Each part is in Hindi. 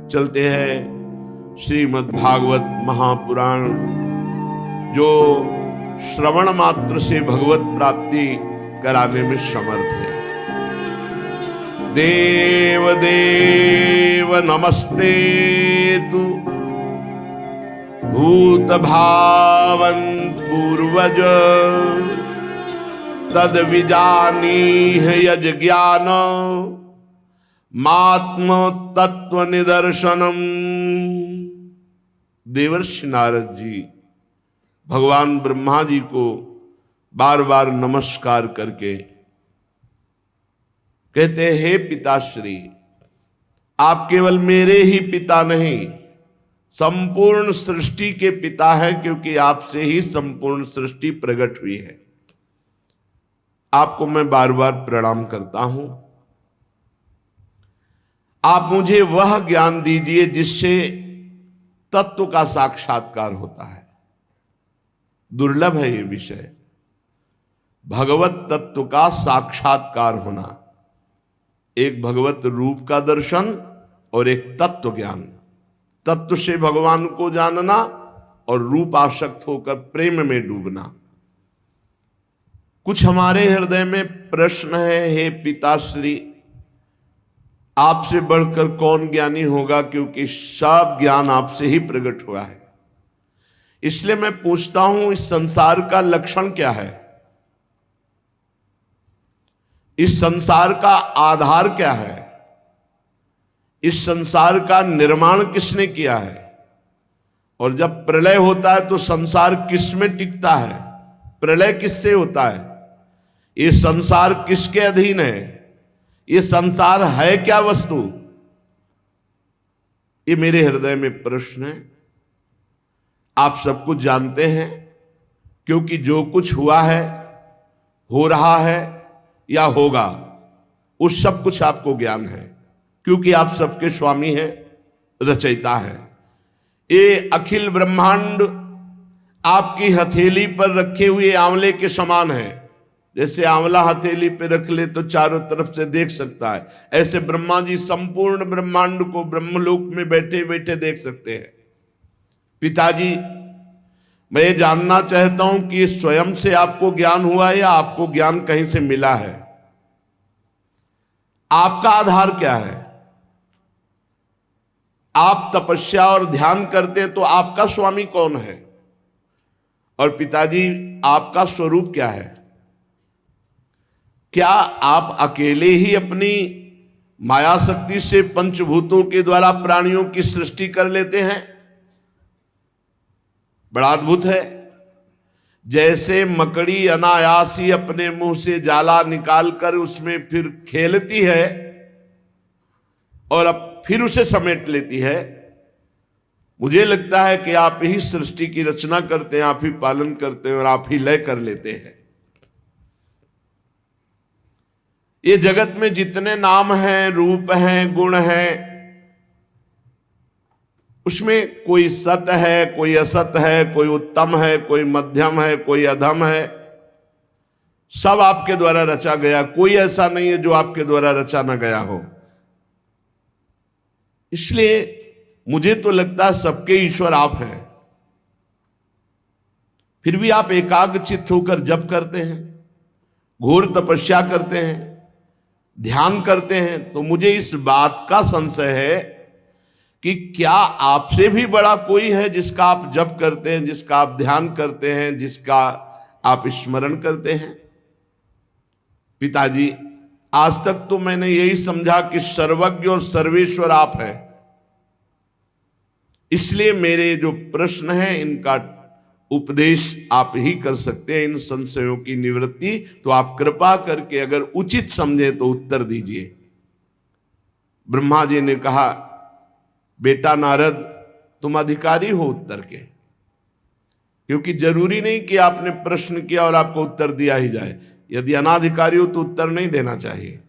चलते हैं श्रीमद् भागवत महापुराण, जो श्रवण मात्र से भगवत प्राप्ति कराने में समर्थ है। देव देव नमस्ते तु भूत भावन पूर्वज, तद विजानीह यज ज्ञान मात्म तत्व निदर्शनम। देवर्षि नारद जी भगवान ब्रह्मा जी को बार बार नमस्कार करके कहते हैं, हे पिताश्री, आप केवल मेरे ही पिता नहीं, संपूर्ण सृष्टि के पिता हैं, क्योंकि आपसे ही संपूर्ण सृष्टि प्रकट हुई है। आपको मैं बार बार प्रणाम करता हूं। आप मुझे वह ज्ञान दीजिए जिससे तत्व का साक्षात्कार होता है। दुर्लभ है ये विषय, भगवत तत्व का साक्षात्कार होना। एक भगवत रूप का दर्शन और एक तत्व ज्ञान। तत्व से भगवान को जानना और रूप आसक्त होकर प्रेम में डूबना। कुछ हमारे हृदय में प्रश्न है, हे पिताश्री, आपसे बढ़कर कौन ज्ञानी होगा, क्योंकि सब ज्ञान आपसे ही प्रकट हुआ है। इसलिए मैं पूछता हूं, इस संसार का लक्षण क्या है? इस संसार का आधार क्या है? इस संसार का निर्माण किसने किया है? और जब प्रलय होता है तो संसार किस में टिकता है? प्रलय किससे होता है? ये संसार किसके अधीन है? ये संसार है क्या वस्तु? ये मेरे हृदय में प्रश्न है। आप सब कुछ जानते हैं, क्योंकि जो कुछ हुआ है, हो रहा है या होगा, उस सब कुछ आपको ज्ञान है, क्योंकि आप सबके स्वामी हैं, रचयिता है। ये अखिल ब्रह्मांड आपकी हथेली पर रखे हुए आंवले के समान है। जैसे आंवला हथेली पे रख ले तो चारों तरफ से देख सकता है, ऐसे ब्रह्मा जी संपूर्ण ब्रह्मांड को ब्रह्मलोक में बैठे बैठे देख सकते हैं। पिताजी, मैं ये जानना चाहता हूं कि ये स्वयं से आपको ज्ञान हुआ है या आपको ज्ञान कहीं से मिला है? आपका आधार क्या है? आप तपस्या और ध्यान करते हैं तो आपका स्वामी कौन है? और पिताजी, आपका स्वरूप क्या है? क्या आप अकेले ही अपनी माया शक्ति से पंचभूतों के द्वारा प्राणियों की सृष्टि कर लेते हैं? बड़ा अद्भुत है। जैसे मकड़ी अनायास ही अपने मुंह से जाला निकालकर उसमें फिर खेलती है और अब फिर उसे समेट लेती है, मुझे लगता है कि आप ही सृष्टि की रचना करते हैं, आप ही पालन करते हैं और आप ही लय कर लेते हैं। ये जगत में जितने नाम हैं, रूप हैं, गुण हैं, उसमें कोई सत है, कोई असत है, कोई उत्तम है, कोई मध्यम है, कोई अधम है। सब आपके द्वारा रचा गया, कोई ऐसा नहीं है जो आपके द्वारा रचा ना गया हो। इसलिए मुझे तो लगता है सबके ईश्वर आप हैं। फिर भी आप एकाग्रचित्त होकर जप करते हैं, घोर तपस्या करते हैं, ध्यान करते हैं, तो मुझे इस बात का संशय है कि क्या आपसे भी बड़ा कोई है जिसका आप जप करते हैं, जिसका आप ध्यान करते हैं, जिसका आप स्मरण करते हैं? पिताजी, आज तक तो मैंने यही समझा कि सर्वज्ञ और सर्वेश्वर आप हैं। इसलिए मेरे जो प्रश्न हैं इनका उपदेश आप ही कर सकते हैं, इन संशयों की निवृत्ति। तो आप कृपा करके अगर उचित समझें तो उत्तर दीजिए। ब्रह्मा जी ने कहा, बेटा नारद, तुम अधिकारी हो उत्तर के, क्योंकि जरूरी नहीं कि आपने प्रश्न किया और आपको उत्तर दिया ही जाए। यदि अनाधिकारी हो तो उत्तर नहीं देना चाहिए।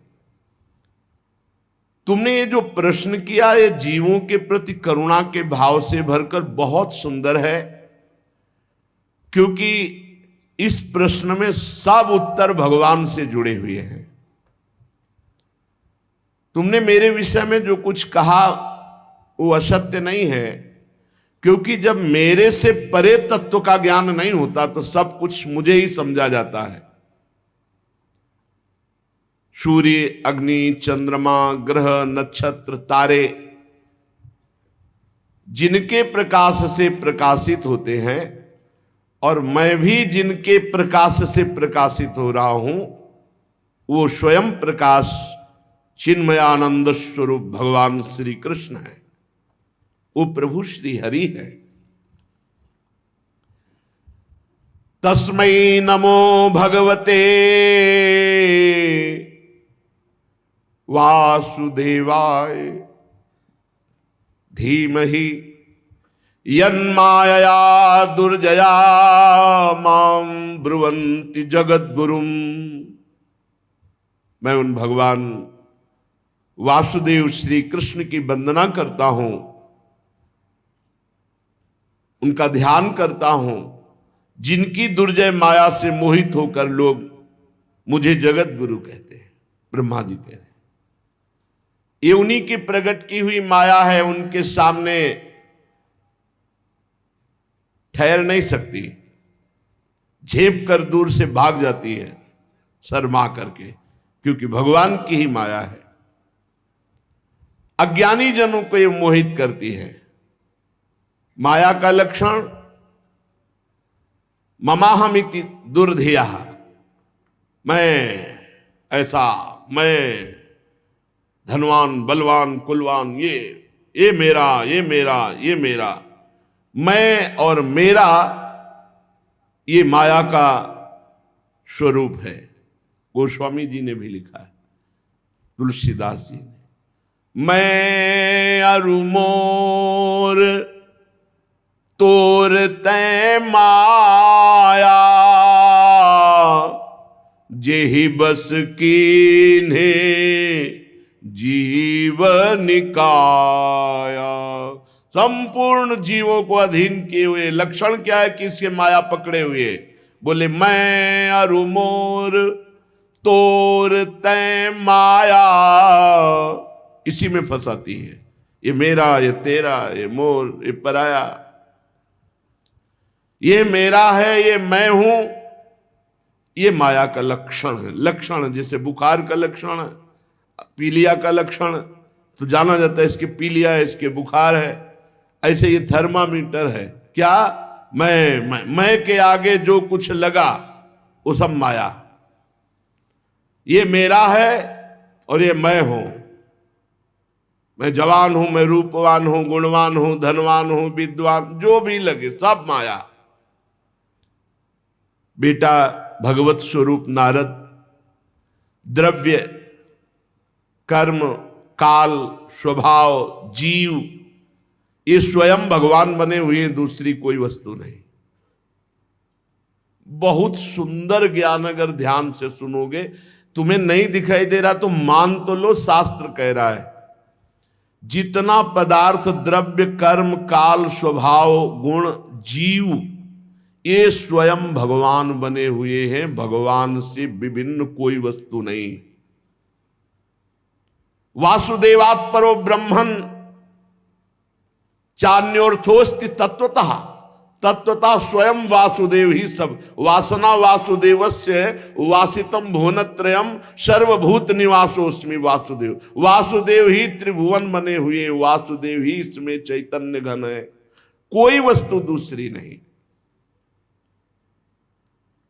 तुमने ये जो प्रश्न किया, ये जीवों के प्रति करुणा के भाव से भरकर बहुत सुंदर है, क्योंकि इस प्रश्न में सब उत्तर भगवान से जुड़े हुए हैं। तुमने मेरे विषय में जो कुछ कहा वो असत्य नहीं है, क्योंकि जब मेरे से परे तत्व का ज्ञान नहीं होता तो सब कुछ मुझे ही समझा जाता है। सूर्य, अग्नि, चंद्रमा, ग्रह, नक्षत्र, तारे जिनके प्रकाश से प्रकाशित होते हैं और मैं भी जिनके प्रकाश से प्रकाशित हो रहा हूं, वो स्वयं प्रकाश चिन्मयानंद स्वरूप भगवान श्री कृष्ण है, वो प्रभु श्री हरि है। तस्मै नमो भगवते वासुदेवाय धीमहि यन्मायया दुर्जया मां ब्रुवन्ति जगद्गुरुम्। मैं उन भगवान वासुदेव श्री कृष्ण की वंदना करता हूं, उनका ध्यान करता हूं, जिनकी दुर्जय माया से मोहित होकर लोग मुझे जगत गुरु कहते हैं। ब्रह्मा जी कह रहे हैं ये उन्हीं की प्रकट की हुई माया है, उनके सामने ठहर नहीं सकती, झेप कर दूर से भाग जाती है शर्मा करके, क्योंकि भगवान की ही माया है। अज्ञानी जनों को ये मोहित करती है। माया का लक्षण ममाहमिति दुर्धिया, मैं ऐसा, मैं धनवान, बलवान, कुलवान, ये मेरा, ये मेरा, ये मेरा, मैं और मेरा, ये माया का स्वरूप है। गोस्वामी जी ने भी लिखा है, तुलसीदास जी ने, मैं अरु मोर तोर तै माया, जेहि बस कीन्हे जीवन काया। संपूर्ण जीवों को अधीन किए हुए, लक्षण क्या है कि इसके माया पकड़े हुए, बोले मैं अरु मोर तोर तै माया, इसी में फंसाती है। ये मेरा, ये तेरा, ये मोर, ये पराया, ये मेरा है, ये मैं हूं, ये माया का लक्षण है। लक्षण जैसे बुखार का लक्षण है, पीलिया का लक्षण तो जाना जाता है इसके पीलिया है, इसके बुखार है, ऐसे ये थर्मामीटर है। क्या? मैं के आगे जो कुछ लगा वो सब माया। ये मेरा है और ये मैं हूं। मैं जवान हूं, मैं रूपवान हूं, गुणवान हूं, धनवान हूं, विद्वान, जो भी लगे सब माया। बेटा भगवत स्वरूप नारद द्रव्य, कर्म, काल, स्वभाव, जीव, ये स्वयं भगवान बने हुए हैं, दूसरी कोई वस्तु नहीं। बहुत सुंदर ज्ञान अगर ध्यान से सुनोगे, तुम्हें नहीं दिखाई दे रहा तो मान तो लो, शास्त्र कह रहा है जितना पदार्थ, द्रव्य, कर्म, काल, स्वभाव, गुण, जीव, ये स्वयं भगवान बने हुए हैं, भगवान से विभिन्न कोई वस्तु नहीं। वासुदेवात् परो ब्रह्मन् चान्योर्थोस्ति तत्वतः, तत्वतः स्वयं वासुदेव ही सब। वासना वासुदेवस्य वासितम भुवनत्रयम् सर्वभूत निवासोस्मि वासुदेव। वासुदेव ही त्रिभुवन बने हुए, वासुदेव ही इसमें चैतन्य घन है, कोई वस्तु दूसरी नहीं।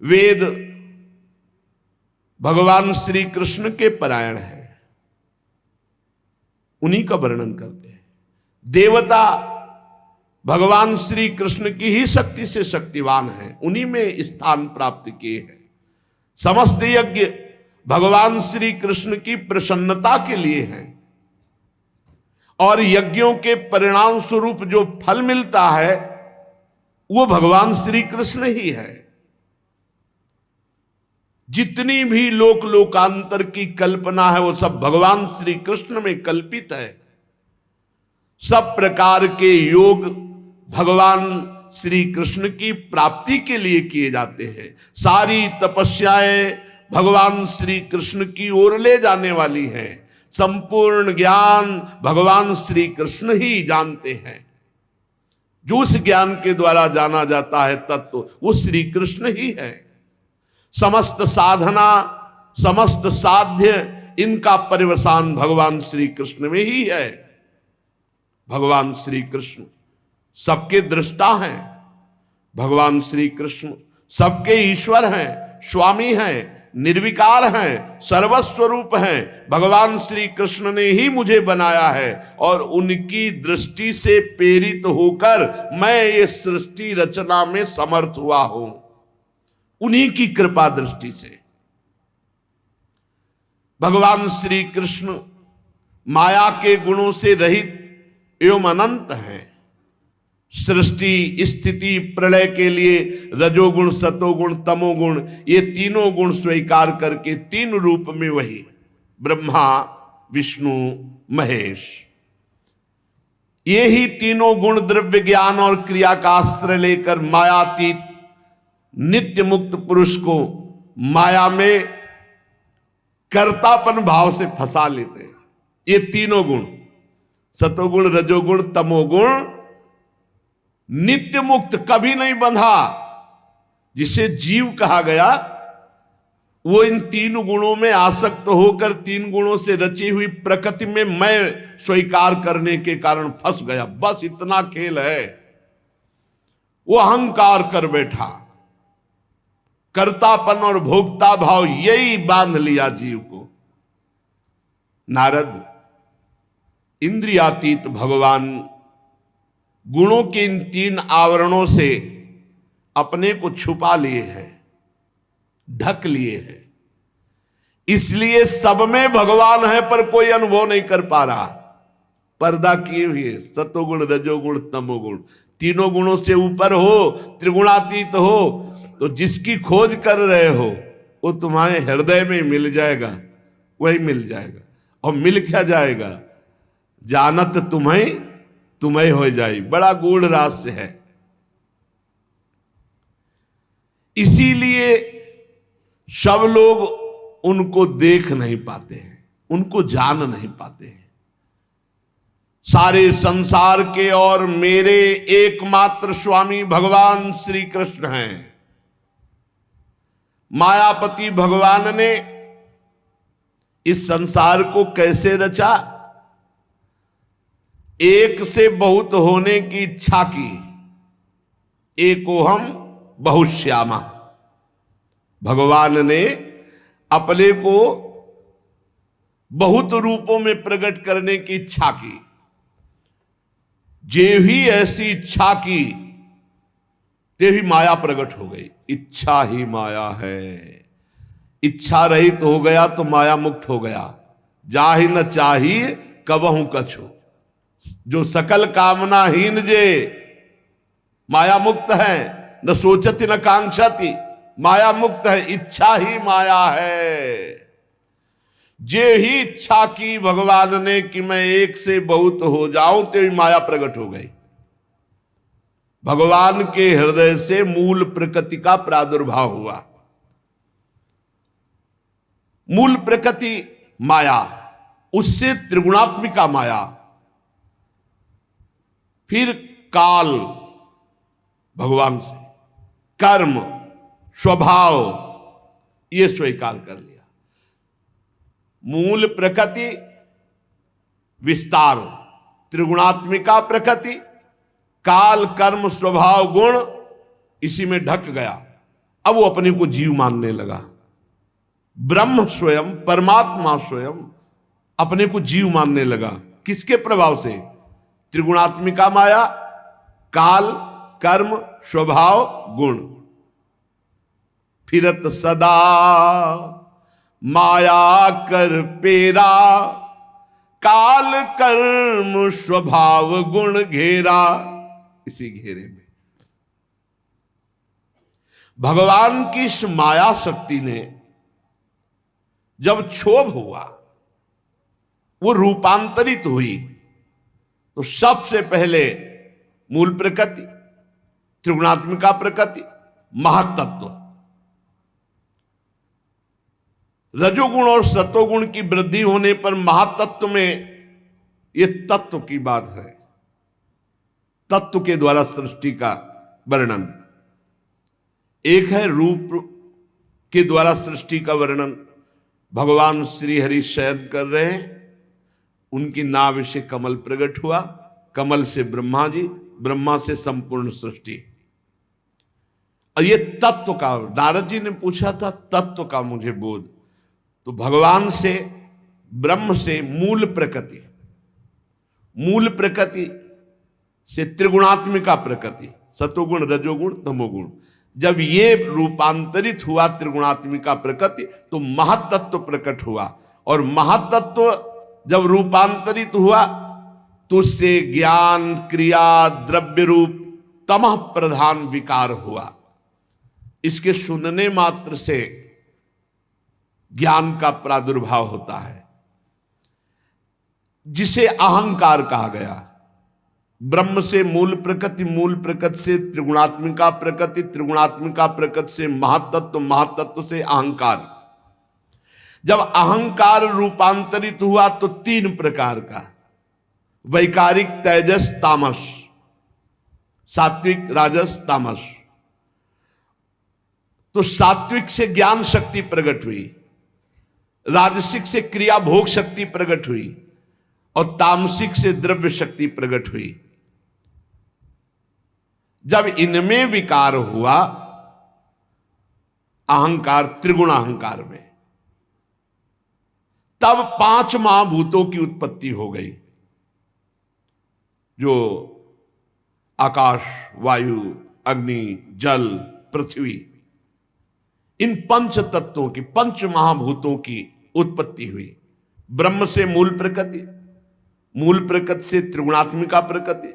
वेद भगवान श्री कृष्ण के परायण है, उन्हीं का वर्णन करते हैं। देवता भगवान श्री कृष्ण की ही शक्ति से शक्तिवान है, उन्हीं में स्थान प्राप्त किए हैं। समस्त यज्ञ भगवान श्री कृष्ण की प्रसन्नता के लिए हैं, और यज्ञों के परिणाम स्वरूप जो फल मिलता है वो भगवान श्री कृष्ण ही है। जितनी भी लोक लोकांतर की कल्पना है वो सब भगवान श्री कृष्ण में कल्पित है। सब प्रकार के योग भगवान श्री कृष्ण की प्राप्ति के लिए किए जाते हैं। सारी तपस्याएं भगवान श्री कृष्ण की ओर ले जाने वाली हैं। संपूर्ण ज्ञान भगवान श्री कृष्ण ही जानते हैं। जो उस ज्ञान के द्वारा जाना जाता है तत्व, वो श्री कृष्ण ही है। समस्त साधना, समस्त साध्य, इनका परिवसान भगवान श्री कृष्ण में ही है। भगवान श्री कृष्ण सबके दृष्टा हैं। भगवान श्री कृष्ण सबके ईश्वर हैं, स्वामी हैं, निर्विकार हैं, सर्वस्वरूप हैं। भगवान श्री कृष्ण ने ही मुझे बनाया है और उनकी दृष्टि से प्रेरित होकर मैं ये सृष्टि रचना में समर्थ हुआ हूं, उन्हीं की कृपा दृष्टि से। भगवान श्री कृष्ण माया के गुणों से रहित एवं अनंत हैं। सृष्टि स्थिति प्रलय के लिए रजोगुण, सतोगुण, तमोगुण, ये तीनों गुण स्वीकार करके तीन रूप में वही ब्रह्मा, विष्णु, महेश, ये ही तीनों गुण द्रव्य ज्ञान और क्रिया का अस्त्र लेकर मायातीत नित्य मुक्त पुरुष को माया में कर्तापन भाव से फंसा लेते हैं। ये तीनों गुण, सतोगुण, रजोगुण, तमोगुण, नित्य मुक्त, कभी नहीं बंधा। जिसे जीव कहा गया वो इन तीन गुणों में आसक्त होकर तीन गुणों से रची हुई प्रकृति में मैं स्वीकार करने के कारण फंस गया। बस इतना खेल है। वो अहंकार कर बैठा, कर्तापन और भोक्ता भाव यही बांध लिया जीव को। नारद, इंद्रियातीत भगवान गुणों के इन तीन आवरणों से अपने को छुपा लिए हैं, ढक लिए हैं। इसलिए सब में भगवान है पर कोई अनुभव नहीं कर पा रहा। पर्दा किए हुए सतोगुण, रजोगुण, तमोगुण, तीनों गुणों से ऊपर हो, त्रिगुणातीत हो, तो जिसकी खोज कर रहे हो वो तुम्हारे हृदय में मिल जाएगा, वही मिल जाएगा। और मिल क्या जाएगा? जानत तुम्हें तुम्हें हो जाए। बड़ा गूढ़ रहस्य है। इसीलिए सब लोग उनको देख नहीं पाते हैं, उनको जान नहीं पाते हैं। सारे संसार के और मेरे एकमात्र स्वामी भगवान श्री कृष्ण हैं। मायापति भगवान ने इस संसार को कैसे रचा? एक से बहुत होने की इच्छा की। एकोहम बहुश्यामा। भगवान ने अपने को बहुत रूपों में प्रकट करने की इच्छा की। जे ही ऐसी इच्छा की ते ही माया प्रकट हो गई। इच्छा ही माया है। इच्छा रहित हो गया तो माया मुक्त हो गया। जाहि न चाहिए कबहू कछु, जो सकल कामनाहीन जे माया मुक्त है। न सोचति न कांक्षति, माया मुक्त है। इच्छा ही माया है। जे ही इच्छा की भगवान ने कि मैं एक से बहुत हो जाऊं, तो ही माया प्रकट हो गई। भगवान के हृदय से मूल प्रकृति का प्रादुर्भाव हुआ। मूल प्रकृति माया, उससे त्रिगुणात्मिका माया, फिर काल भगवान से, कर्म, स्वभाव, ये स्वीकार कर लिया। मूल प्रकृति, विस्तार, त्रिगुणात्मिका प्रकृति, काल, कर्म, स्वभाव, गुण, इसी में ढक गया। अब वो अपने को जीव मानने लगा। ब्रह्म स्वयं, परमात्मा स्वयं अपने को जीव मानने लगा। किसके प्रभाव से? त्रिगुणात्मिका माया, काल, कर्म, स्वभाव, गुण। फिरत सदा माया कर पेरा, काल, कर्म, स्वभाव, गुण घेरा। इसी घेरे में भगवान की इस माया शक्ति ने जब क्षोभ हुआ, वो रूपांतरित हुई, तो सबसे पहले मूल प्रकृति, त्रिगुणात्मिका प्रकृति, महत्तत्व, रजोगुण और सतोगुण की वृद्धि होने पर महातत्व में, यह तत्व की बात है, तत्व के द्वारा सृष्टि का वर्णन। एक है रूप के द्वारा सृष्टि का वर्णन, भगवान श्री हरि शयन कर रहे हैं, उनकी नाभि से कमल प्रकट हुआ, कमल से ब्रह्मा जी, ब्रह्मा से संपूर्ण सृष्टि। और ये तत्व का, नारद जी ने पूछा था तत्व का मुझे बोध, तो भगवान से, ब्रह्म से मूल प्रकृति, मूल प्रकृति से त्रिगुणात्मिका प्रकृति, सतोगुण रजोगुण तमोगुण, जब ये रूपांतरित हुआ त्रिगुणात्मिका प्रकृति तो महातत्व प्रकट हुआ। और महातत्व जब रूपांतरित हुआ तो उससे ज्ञान, क्रिया, द्रव्य रूप तमः प्रधान विकार हुआ। इसके सुनने मात्र से ज्ञान का प्रादुर्भाव होता है, जिसे अहंकार कहा गया। ब्रह्म से मूल प्रकृति, मूल प्रकृति से त्रिगुणात्मिका प्रकृति, त्रिगुणात्मिका प्रकृति से महातत्व, महातत्व से अहंकार। जब अहंकार रूपांतरित हुआ तो तीन प्रकार का, वैकारिक, तेजस, तामस, सात्विक, राजस, तामस। तो सात्विक से ज्ञान शक्ति प्रकट हुई, राजसिक से क्रिया भोग शक्ति प्रकट हुई और तामसिक से द्रव्य शक्ति प्रकट हुई। जब इनमें विकार हुआ अहंकार, त्रिगुण अहंकार में, तब पांच महाभूतों की उत्पत्ति हो गई, जो आकाश, वायु, अग्नि, जल, पृथ्वी, इन पंच तत्वों की, पंच महाभूतों की उत्पत्ति हुई। ब्रह्म से मूल प्रकृति, मूल प्रकृति से त्रिगुणात्मिका प्रकृति,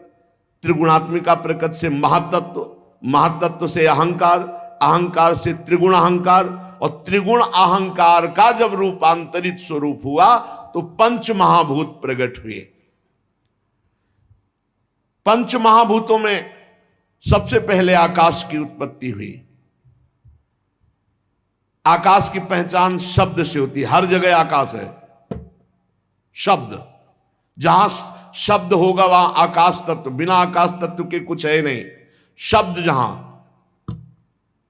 त्रिगुणात्मिका प्रकृति से महातत्व, महातत्व से अहंकार, अहंकार से त्रिगुण अहंकार, और त्रिगुण अहंकार का जब रूपांतरित स्वरूप हुआ तो पंच महाभूत प्रकट हुए। पंच महाभूतों में सबसे पहले आकाश की उत्पत्ति हुई। आकाश की पहचान शब्द से होती है, हर जगह आकाश है, शब्द, जहां शब्द होगा वहां आकाश तत्व, बिना आकाश तत्व के कुछ है नहीं। शब्द जहां,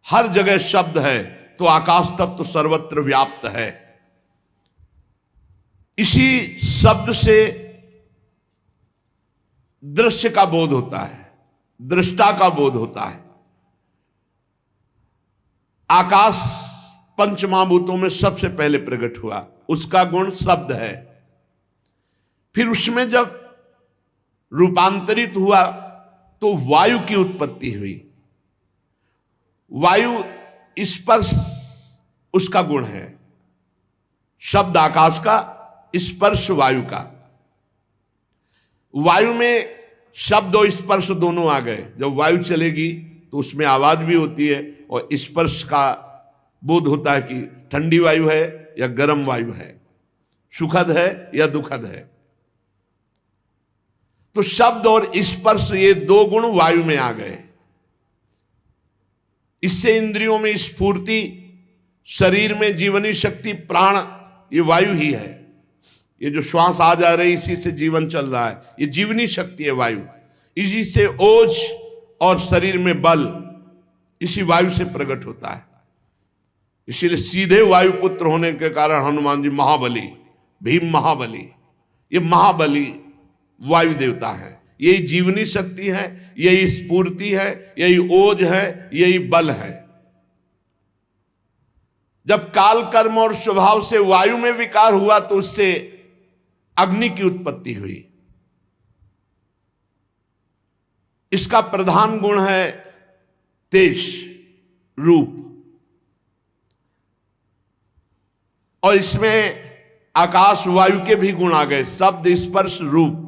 हर जगह शब्द है तो आकाश तत्व सर्वत्र व्याप्त है। इसी शब्द से दृश्य का बोध होता है, दृष्टा का बोध होता है। आकाश पंच महाभूतों में सबसे पहले प्रकट हुआ, उसका गुण शब्द है। फिर उसमें जब रूपांतरित हुआ तो वायु की उत्पत्ति हुई। वायु स्पर्श उसका गुण है, शब्द आकाश का, स्पर्श वायु का। वायु में शब्द और स्पर्श दोनों आ गए। जब वायु चलेगी तो उसमें आवाज भी होती है और स्पर्श का बोध होता है कि ठंडी वायु है या गर्म वायु है, सुखद है या दुखद है। तो शब्द और स्पर्श, ये दो गुण वायु में आ गए। इससे इंद्रियों में स्फूर्ति, शरीर में जीवनी शक्ति, प्राण, ये वायु ही है। ये जो श्वास आ जा रही, इसी से जीवन चल रहा है, ये जीवनी शक्ति है वायु। इसी से ओज और शरीर में बल, इसी वायु से प्रकट होता है। इसीलिए सीधे वायुपुत्र होने के कारण हनुमान जी महाबली, भीम महाबली, ये महाबली वायु देवता है। यही जीवनी शक्ति है, यही स्फूर्ति है, यही ओज है, यही बल है। जब काल, कर्म और स्वभाव से वायु में विकार हुआ तो उससे अग्नि की उत्पत्ति हुई। इसका प्रधान गुण है तेज, रूप, और इसमें आकाश वायु के भी गुण आ गए, शब्द, स्पर्श, रूप।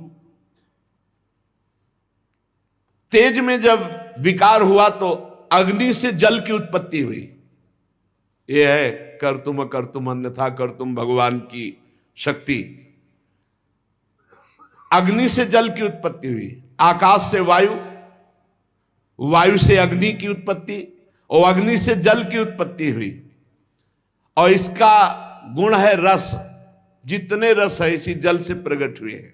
तेज में जब विकार हुआ तो अग्नि से जल की उत्पत्ति हुई। यह है कर्तुम कर्तुम अन्यथा कर्तुम भगवान की शक्ति। अग्नि से जल की उत्पत्ति हुई, आकाश से वायु, वायु से अग्नि की उत्पत्ति और अग्नि से जल की उत्पत्ति हुई। और इसका गुण है रस, जितने रस है इसी जल से प्रकट हुए हैं।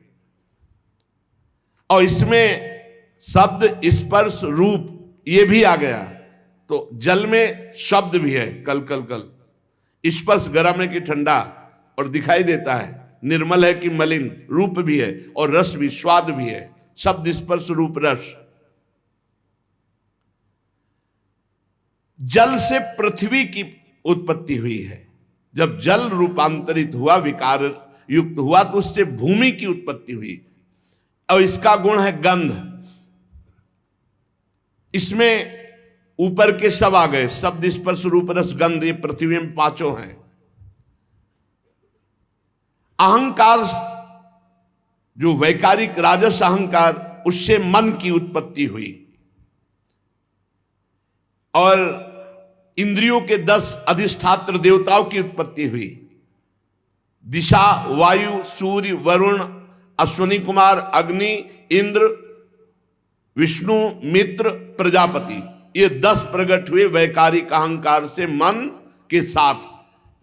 और इसमें शब्द स्पर्श रूप ये भी आ गया। तो जल में शब्द भी है, कल कल कल, स्पर्श गर्म है कि ठंडा और दिखाई देता है, निर्मल है कि मलिन, रूप भी है और रस भी, स्वाद भी है। शब्द स्पर्श रूप रस। जल से पृथ्वी की उत्पत्ति हुई है। जब जल रूपांतरित हुआ, विकार युक्त हुआ, तो उससे भूमि की उत्पत्ति हुई। और इसका गुण है गंध। इसमें ऊपर के सब आ गए, शब्द स्पर्श रूप रस गंध, ये पृथ्वी में पांचों हैं। अहंकार, जो वैकारिक राजस अहंकार, उससे मन की उत्पत्ति हुई। और इंद्रियों के 10 अधिष्ठात्र देवताओं की उत्पत्ति हुई। दिशा, वायु, सूर्य, वरुण, अश्वनी कुमार, अग्नि, इंद्र, विष्णु, मित्र, प्रजापति, ये 10 प्रकट हुए वैकारिक अहंकार से मन के साथ।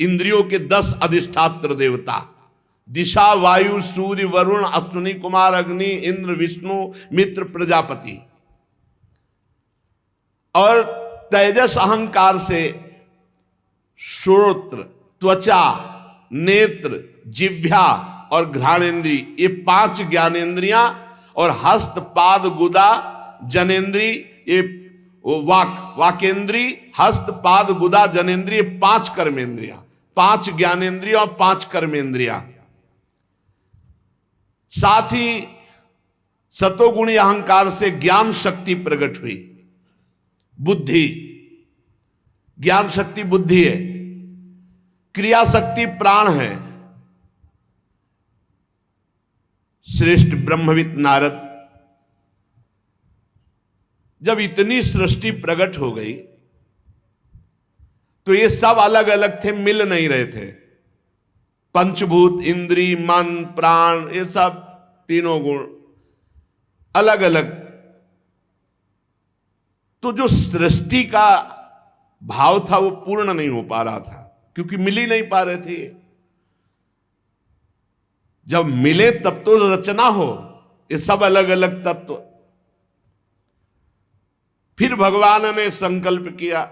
इंद्रियों के 10 अधिष्ठात्र देवता, दिशा, वायु, सूर्य, वरुण, अश्वनी कुमार, अग्नि, इंद्र, विष्णु, मित्र, प्रजापति। और तेजस अहंकार से श्रोत्र, त्वचा, नेत्र, जिह्वा और घ्राणेन्द्री, ये 5 ज्ञानेन्द्रियां, और हस्त, पाद, गुदा, जनेन्द्री, ये वाकेंद्री, हस्त, पाद, गुदा, जनेन्द्री, 5 कर्मेंद्रियां, 5 ज्ञानेन्द्रियां और 5 कर्मेंद्रियां। साथ ही सतोगुणी अहंकार से ज्ञान शक्ति प्रकट हुई। बुद्धि, ज्ञान शक्ति बुद्धि है, क्रिया शक्ति प्राण है। श्रेष्ठ ब्रह्मविद नारद, जब इतनी सृष्टि प्रकट हो गई तो ये सब अलग अलग थे, मिल नहीं रहे थे। पंचभूत, इंद्री, मन, प्राण, ये सब तीनों गुण अलग अलग। तो जो सृष्टि का भाव था वो पूर्ण नहीं हो पा रहा था, क्योंकि मिल ही नहीं पा रहे थे। जब मिले तब तो रचना हो, ये सब अलग अलग तत्व। फिर भगवान ने संकल्प किया,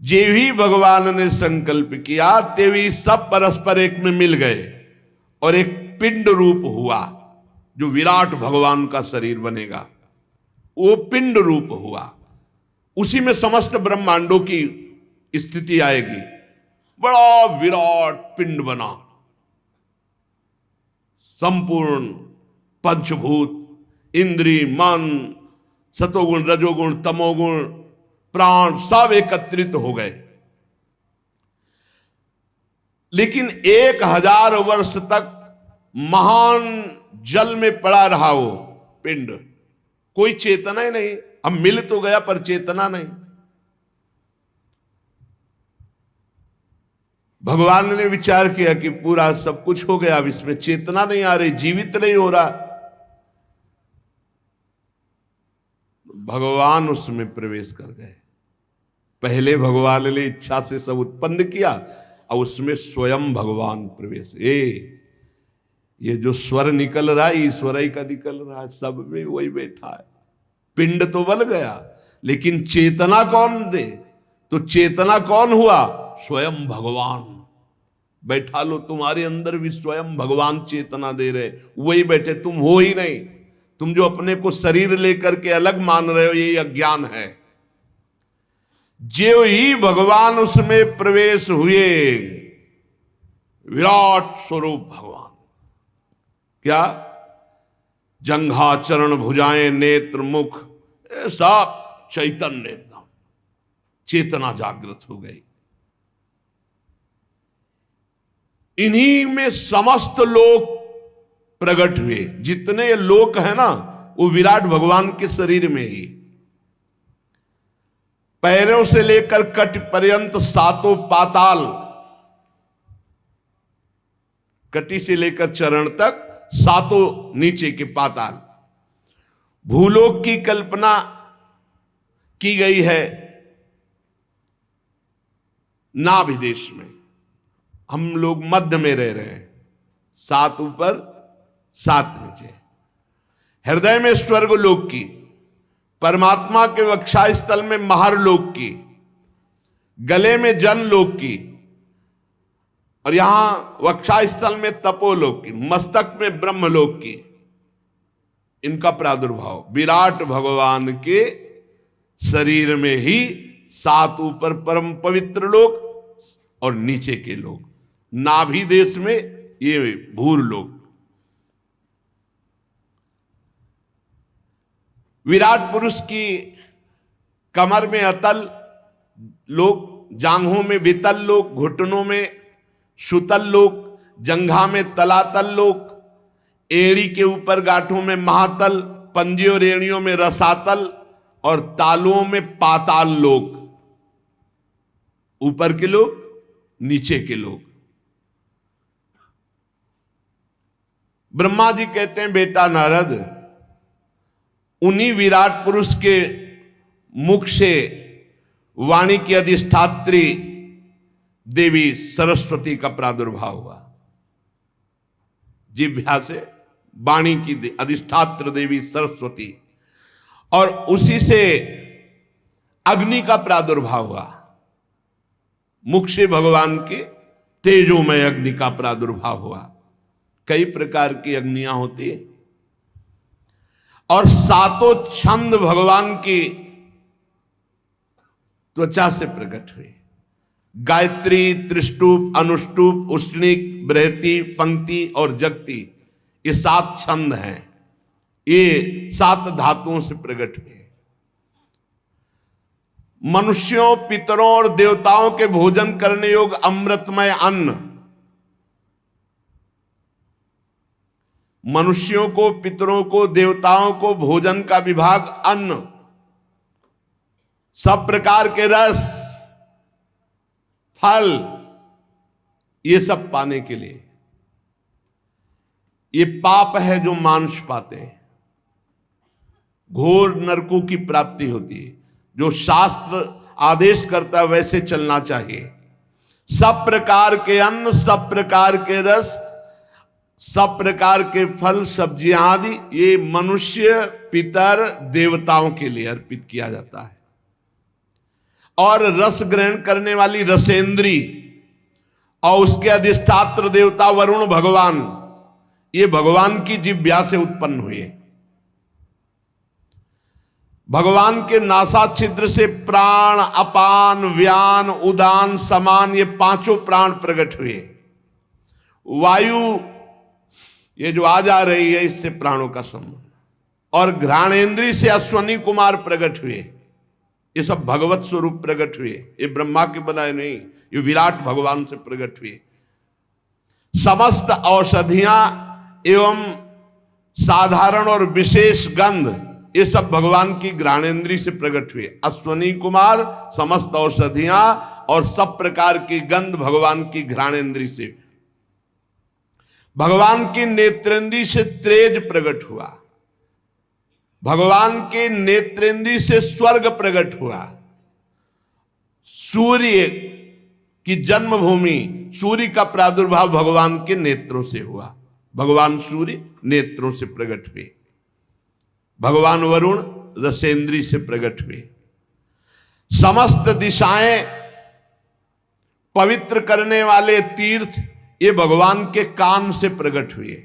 जे भी भगवान ने संकल्प किया तेवी सब परस्पर एक में मिल गए और एक पिंड रूप हुआ, जो विराट भगवान का शरीर बनेगा। वो पिंड रूप हुआ, उसी में समस्त ब्रह्मांडों की स्थिति आएगी। बड़ा विराट पिंड बना, संपूर्ण पंचभूत, इंद्री, मन, सतोगुण, रजोगुण, तमोगुण, प्राण सब एकत्रित हो गए। लेकिन 1000 वर्ष तक महान जल में पड़ा रहा वो पिंड, कोई चेतना ही नहीं। अब मिल तो गया पर चेतना नहीं। भगवान ने विचार किया कि पूरा सब कुछ हो गया, अब इसमें चेतना नहीं आ रही, जीवित नहीं हो रहा। भगवान उसमें प्रवेश कर गए। पहले भगवान ने इच्छा से सब उत्पन्न किया और उसमें स्वयं भगवान प्रवेश। ये जो स्वर निकल रहा है ईश्वर ही का निकल रहा है, सब में वही बैठा है। पिंड तो बन गया, लेकिन चेतना कौन दे? तो चेतना कौन हुआ? स्वयं भगवान। बैठा लो, तुम्हारे अंदर भी स्वयं भगवान चेतना दे रहे, वही बैठे, तुम हो ही नहीं। तुम जो अपने को शरीर लेकर के अलग मान रहे हो, ये अज्ञान है। जो ही भगवान उसमें प्रवेश हुए, विराट स्वरूप भगवान। क्या? जंघा, चरण, भुजाएं, नेत्र, मुख, सब चैतन्य, एकदम चेतना जागृत हो गई। इन्हीं में समस्त लोक प्रकट हुए। जितने लोक है ना, वो विराट भगवान के शरीर में ही। पैरों से लेकर कट पर्यंत सातों पाताल, कटी से लेकर चरण तक सातों नीचे के पाताल। भूलोक की कल्पना की गई है, नाभि देश में। हम लोग मध्य में रह रहे हैं, 7 ऊपर 7 नीचे। हृदय में स्वर्ग लोक की, परमात्मा के वक्षा स्थल में महर लोक की, गले में जन लोक की, और यहां वक्षा स्थल में तपोलोक की, मस्तक में ब्रह्मलोक की। इनका प्रादुर्भाव विराट भगवान के शरीर में ही 7 ऊपर परम पवित्र लोक और नीचे के लोक, नाभि देश में ये भूर लोक। विराट पुरुष की कमर में अतल लोक, जांघों में वितल लोक, घुटनों में सुतल लोक, जंघा में तलातल लोक, एड़ी के ऊपर गांठों में महातल, पंजे और एड़ियों में रसातल और तालुओं में पाताल लोक। ऊपर के लोक, नीचे के लोक। ब्रह्मा जी कहते हैं, बेटा नारद, उन्हीं विराट पुरुष के मुख से वाणी की अधिष्ठात्री देवी सरस्वती का प्रादुर्भाव हुआ। जिह्वा से वाणी की अधिष्ठात्र देवी सरस्वती, और उसी से अग्नि का प्रादुर्भाव हुआ। मुख से भगवान के तेजोमय अग्नि का प्रादुर्भाव हुआ। कई प्रकार की अग्नियां होती है, और 7 छंद भगवान की त्वचा से प्रकट हुए। गायत्री, त्रिष्टुप, अनुष्टुप, उष्णिक, बृहति, पंक्ति और जगति, ये 7 छंद हैं। ये 7 धातुओं से प्रकट हुए। मनुष्यों, पितरों और देवताओं के भोजन करने योग्य अमृतमय अन्न, मनुष्यों को, पितरों को, देवताओं को भोजन का विभाग अन्न, सब प्रकार के रस, फल, ये सब पाने के लिए। ये पाप है जो मांस पाते हैं, घोर नरकों की प्राप्ति होती है। जो शास्त्र आदेश करता है वैसे चलना चाहिए। सब प्रकार के अन्न, सब प्रकार के रस, सब प्रकार के फल, सब्जियां आदि, ये मनुष्य, पितर, देवताओं के लिए अर्पित किया जाता है। और रस ग्रहण करने वाली रसेंद्री और उसके अधिष्ठात्र देवता वरुण भगवान, ये भगवान की जिह्वा से उत्पन्न हुए। भगवान के नासा छिद्र से प्राण, अपान, व्यान, उदान, समान, ये 5 प्राण प्रकट हुए। वायु ये जो आ जा रही है, इससे प्राणों का संबंध। और घ्राणेन्द्री से अश्वनी कुमार प्रकट हुए। ये सब भगवत स्वरूप प्रकट हुए। ये ब्रह्मा के बनाए नहीं, ये विराट भगवान से प्रकट हुए। समस्त औषधियां एवं साधारण और विशेष गंध, ये सब भगवान की घ्राणेन्द्री से प्रकट हुए। अश्वनी कुमार, समस्त औषधियां और सब प्रकार की गंध भगवान की घ्राणेन्द्री से। भगवान की नेत्रेंद्री से तेज प्रकट हुआ। भगवान के नेत्रेंद्री से स्वर्ग प्रकट हुआ। सूर्य की जन्मभूमि, सूर्य का प्रादुर्भाव भगवान के नेत्रों से हुआ। भगवान सूर्य नेत्रों से प्रकट हुए। भगवान वरुण रसेंद्री से प्रकट हुए। समस्त दिशाएं पवित्र करने वाले तीर्थ, ये भगवान के कान से प्रकट हुए।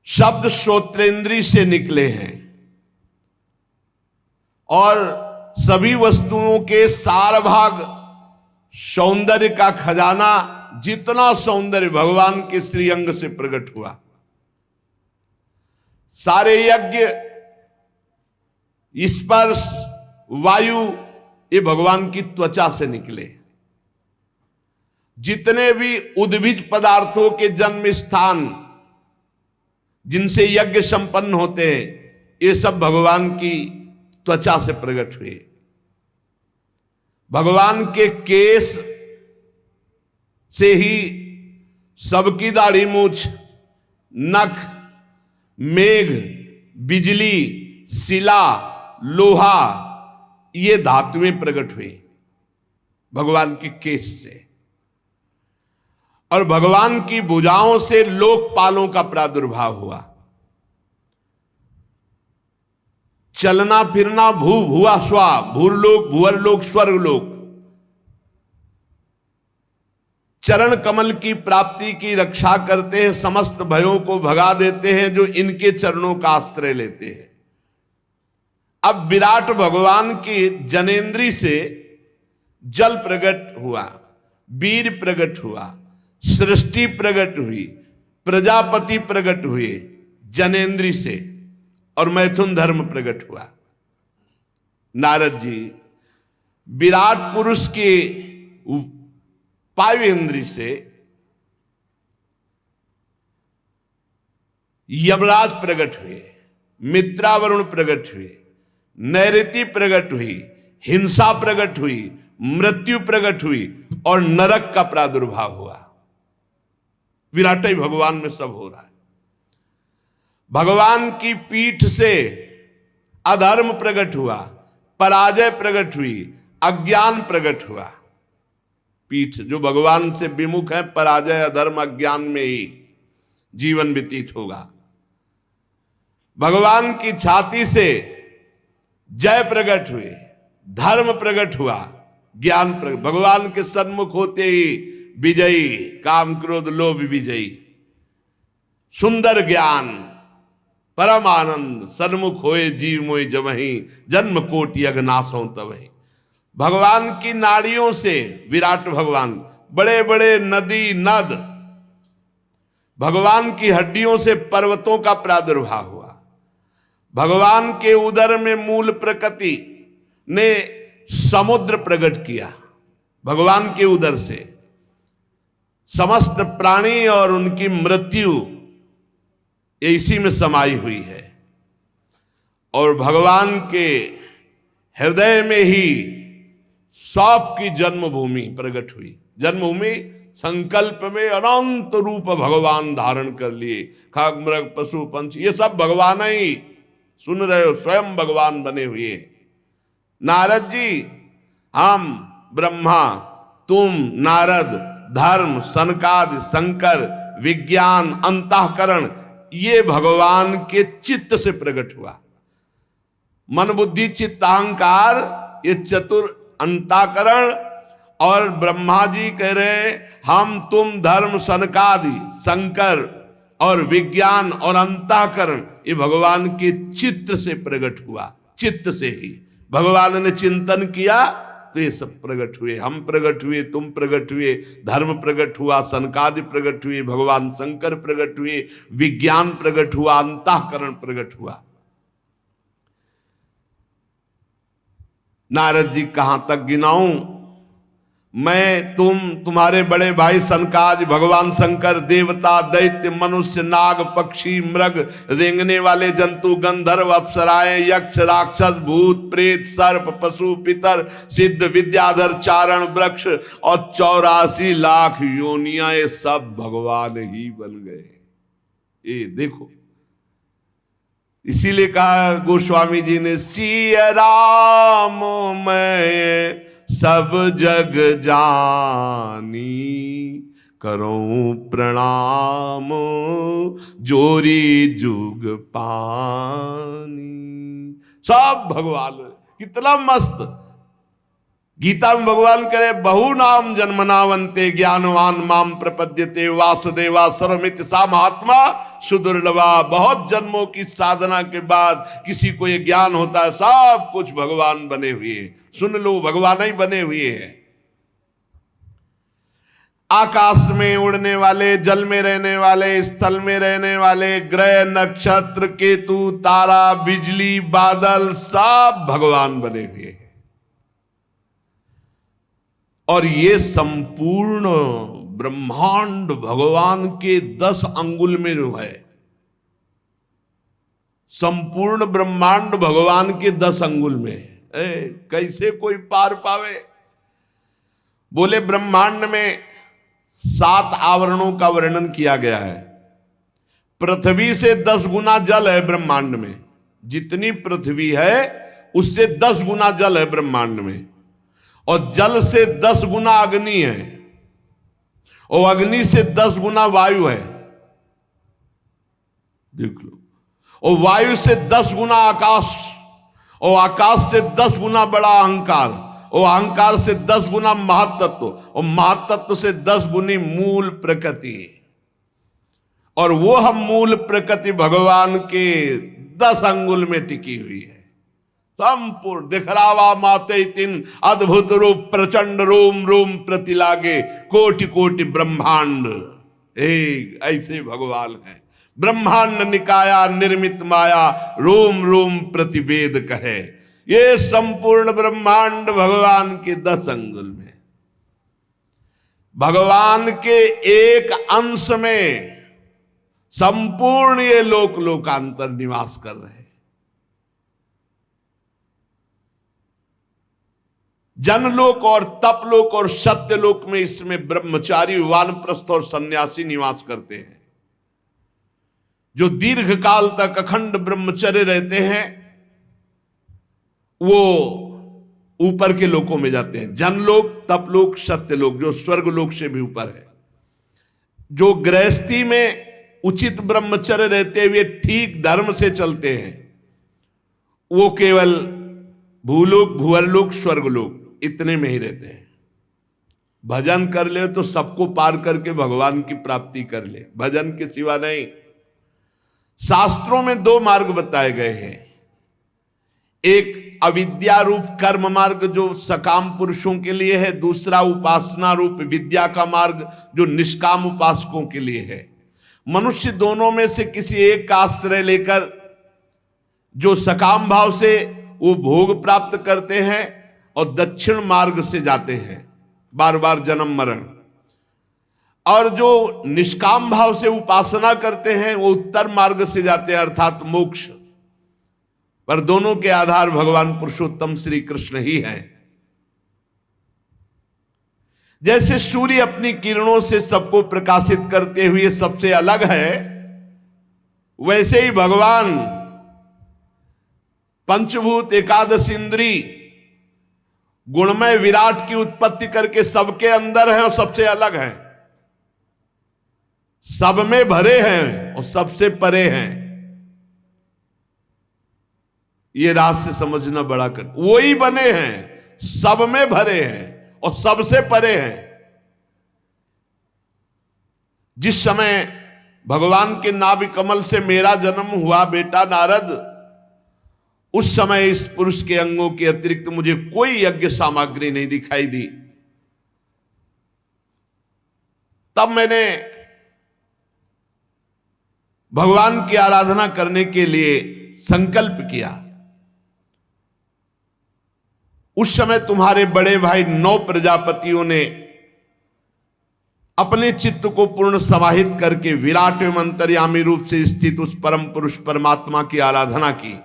शब्द श्रोत्रेंद्री से निकले हैं। और सभी वस्तुओं के सार भाग, सौंदर्य का खजाना, जितना सौंदर्य भगवान के श्रीअंग से प्रकट हुआ। सारे यज्ञ, स्पर्श, वायु, ये भगवान की त्वचा से निकले। जितने भी उद्भिज पदार्थों के जन्म स्थान, जिनसे यज्ञ संपन्न होते हैं, ये सब भगवान की त्वचा से प्रकट हुए। भगवान के केश से ही सबकी दाढ़ी मूछ, नख, मेघ, बिजली, शिला, लोहा, ये धातुएं प्रकट हुई। भगवान की केश से, और भगवान की भुजाओं से लोकपालों का प्रादुर्भाव हुआ। चलना फिरना भू भुआ स्वा, भूरलोक भुवरलोक स्वर्गलोक, चरण कमल की प्राप्ति की रक्षा करते हैं, समस्त भयों को भगा देते हैं जो इनके चरणों का आश्रय लेते हैं। अब विराट भगवान की जनेन्द्री से जल प्रकट हुआ, वीर प्रकट हुआ, सृष्टि प्रकट हुई, प्रजापति प्रकट हुए जनेन्द्री से, और मैथुन धर्म प्रकट हुआ। नारद जी विराट पुरुष के वायु इंद्री से यमराज प्रकट हुए, मित्रावरुण प्रकट हुए, नैऋति प्रकट हुई, हिंसा प्रकट हुई, मृत्यु प्रकट हुई, और नरक का प्रादुर्भाव हुआ। विराट ही भगवान में सब हो रहा है। भगवान की पीठ से अधर्म प्रकट हुआ, पराजय प्रकट हुई, अज्ञान प्रकट हुआ। पीठ जो भगवान से विमुख है, पराजय अधर्म अज्ञान में ही जीवन व्यतीत होगा। भगवान की छाती से जय प्रकट हुए, धर्म प्रकट हुआ, ज्ञान प्रकट। भगवान के सन्मुख होते ही विजयी, काम क्रोध लोभ विजयी, सुंदर ज्ञान, परम आनंद, सन्मुख होए जीव मोहि जमहि, जन्म कोटि अघनासों तबहि। भगवान की नाड़ियों से विराट भगवान, बड़े बड़े नदी नद, भगवान की हड्डियों से पर्वतों का प्रादुर्भाव हुआ। भगवान के उदर में मूल प्रकृति ने समुद्र प्रकट किया। भगवान के उदर से समस्त प्राणी और उनकी मृत्यु इसी में समाई हुई है। और भगवान के हृदय में ही सौंप की जन्मभूमि प्रकट हुई। जन्मभूमि संकल्प में अनंत रूप भगवान धारण कर लिए, खाक मृग पशु पंछी ये सब भगवान ही, सुन रहे हो, स्वयं भगवान बने हुए। नारद जी, हम ब्रह्मा, तुम नारद, धर्म, सनकादि, शंकर, विज्ञान, अंतःकरण, ये भगवान के चित्त से प्रकट हुआ। मन बुद्धि चित्त अहंकार, ये चतुर अंतःकरण। और ब्रह्मा जी कह रहे हम तुम धर्म, सनकादि, शंकर और विज्ञान और अंतःकरण, ये भगवान के चित्त से प्रकट हुआ। चित्त से ही भगवान ने चिंतन किया तो ये सब प्रकट हुए। हम प्रकट हुए, तुम प्रकट हुए, धर्म प्रकट हुआ, सनकादि प्रकट हुए, भगवान शंकर प्रकट हुए, विज्ञान प्रकट हुआ, अंतःकरण प्रकट हुआ। नारद जी कहां तक गिनाऊं मैं, तुम, तुम्हारे बड़े भाई सनकादि, भगवान शंकर, देवता, दैत्य, मनुष्य, नाग, पक्षी, मृग, रेंगने वाले जंतु, गंधर्व, अप्सराएं, यक्ष, राक्षस, भूत, प्रेत, सर्प, पशु, पितर, सिद्ध, विद्याधर, चारण, वृक्ष और 84 लाख योनियां, ये सब भगवान ही बन गए। ये देखो, इसीलिए कहा गोस्वामी जी ने, सिया राम मैं सब जग जानी, करूं प्रणाम जोरी जुग पानी। सब भगवान, कितना मस्त। गीता में भगवान करे, बहु नाम जन्मनावंते ज्ञानवान माम प्रपद्यते वासुदेवा सर्वमित सा महात्मा सुदुर्लभा। बहुत जन्मों की साधना के बाद किसी को ये ज्ञान होता है, सब कुछ भगवान बने हुए हैं। सुन लो, भगवान ही बने हुए हैं। आकाश में उड़ने वाले, जल में रहने वाले, स्थल में रहने वाले, ग्रह, नक्षत्र, केतु, तारा, बिजली, बादल, सब भगवान बने हुए हैं। और ये संपूर्ण ब्रह्मांड भगवान के 10 अंगुल में जो है, संपूर्ण ब्रह्मांड भगवान के 10 अंगुल में। कैसे कोई पार पावे? बोले ब्रह्मांड में 7 आवरणों का वर्णन किया गया है। पृथ्वी से 10 गुना जल है ब्रह्मांड में। जितनी पृथ्वी है उससे 10 गुना जल है ब्रह्मांड में। और जल से 10 गुना अग्नि है, और अग्नि से 10 गुना वायु है, देख लो। और वायु से 10 गुना आकाश, और आकाश से 10 गुना बड़ा अहंकार, और अहंकार से 10 गुना महातत्व, और महातत्व से 10 गुनी मूल प्रकृति। और वो हम मूल प्रकृति भगवान के 10 अंगुल में टिकी हुई है। संपूर्ण दिखलावा माते तीन अद्भुत रूप प्रचंड रोम रोम प्रति लागे कोटि कोटि ब्रह्मांड। एक ऐसे भगवान है। ब्रह्मांड निकाया निर्मित माया रोम रोम प्रतिवेद कहे। ये संपूर्ण ब्रह्मांड भगवान के 10 अंगुल में, भगवान के एक अंश में संपूर्ण ये लोक लोकांतर निवास कर रहे हैं। जनलोक और तपलोक और सत्यलोक में इसमें ब्रह्मचारी वानप्रस्थ और सन्यासी निवास करते हैं। जो दीर्घ काल तक अखंड ब्रह्मचर्य रहते हैं वो ऊपर के लोकों में जाते हैं। जनलोक, तपलोक, सत्यलोक जो स्वर्गलोक से भी ऊपर है। जो गृहस्थी में उचित ब्रह्मचर्य रहते हुए ठीक धर्म से चलते हैं वो केवल भूलोक, भुवरलोक, स्वर्गलोक इतने में ही रहते हैं। भजन कर ले तो सबको पार करके भगवान की प्राप्ति कर ले, भजन के सिवा नहीं। शास्त्रों में 2 मार्ग बताए गए हैं। एक अविद्या रूप कर्म मार्ग जो सकाम पुरुषों के लिए है, दूसरा उपासना रूप विद्या का मार्ग जो निष्काम उपासकों के लिए है। मनुष्य दोनों में से किसी एक का आश्रय लेकर जो सकाम भाव से वो भोग प्राप्त करते हैं और दक्षिण मार्ग से जाते हैं, बार बार जन्म मरण। और जो निष्काम भाव से उपासना करते हैं वो उत्तर मार्ग से जाते हैं, अर्थात मोक्ष। पर दोनों के आधार भगवान पुरुषोत्तम श्री कृष्ण ही हैं। जैसे सूर्य अपनी किरणों से सबको प्रकाशित करते हुए सबसे अलग है, वैसे ही भगवान पंचभूत एकादश इंद्री गुणमय विराट की उत्पत्ति करके सबके अंदर है और सबसे अलग है। सब में भरे हैं और सबसे परे हैं। ये राज से समझना बड़ा कर। वो ही बने हैं, सब में भरे हैं और सबसे परे हैं। जिस समय भगवान के नाभि कमल से मेरा जन्म हुआ बेटा नारद, उस समय इस पुरुष के अंगों के अतिरिक्त मुझे कोई यज्ञ सामग्री नहीं दिखाई दी। तब मैंने भगवान की आराधना करने के लिए संकल्प किया। उस समय तुम्हारे बड़े भाई 9 प्रजापतियों ने अपने चित्त को पूर्ण समाहित करके विराट एवं अंतर्यामी रूप से स्थित उस परम पुरुष परमात्मा की आराधना की।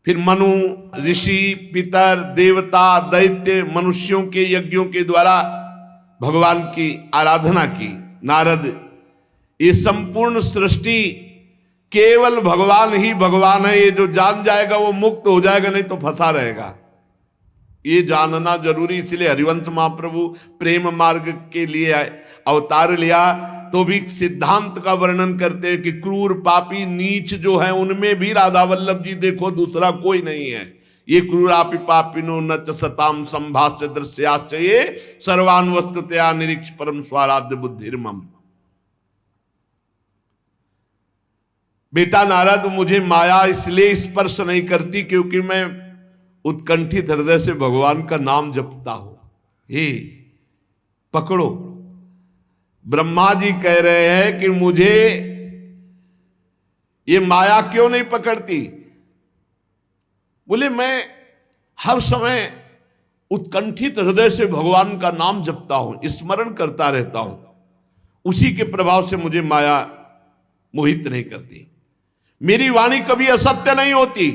फिर मनु, ऋषि, पितर, देवता, दैत्य, मनुष्यों के यज्ञों के द्वारा भगवान की आराधना की। नारद, ये संपूर्ण सृष्टि केवल भगवान ही भगवान है, ये जो जान जाएगा वो मुक्त हो जाएगा, नहीं तो फंसा रहेगा। ये जानना जरूरी। इसलिए हरिवंश महाप्रभु प्रेम मार्ग के लिए अवतार लिया तो भी सिद्धांत का वर्णन करते हैं कि क्रूर पापी नीच जो है उनमें भी राधा वल्लभ जी देखो, दूसरा कोई नहीं है। ये क्रूरापि पापिनो न च सताम संभाष्य दृश्याश्च ये सर्वान वस्तुतया निरीक्ष परम स्वाराध्य बुद्धिर्मम। बेटा नारद, मुझे माया इसलिए स्पर्श नहीं करती क्योंकि मैं उत्कंठित हृदय से भगवान का नाम जपता हूं। हे पकड़ो, ब्रह्मा जी कह रहे हैं कि मुझे ये माया क्यों नहीं पकड़ती? बोले मैं हर समय उत्कंठित हृदय से भगवान का नाम जपता हूं, स्मरण करता रहता हूं, उसी के प्रभाव से मुझे माया मोहित नहीं करती। मेरी वाणी कभी असत्य नहीं होती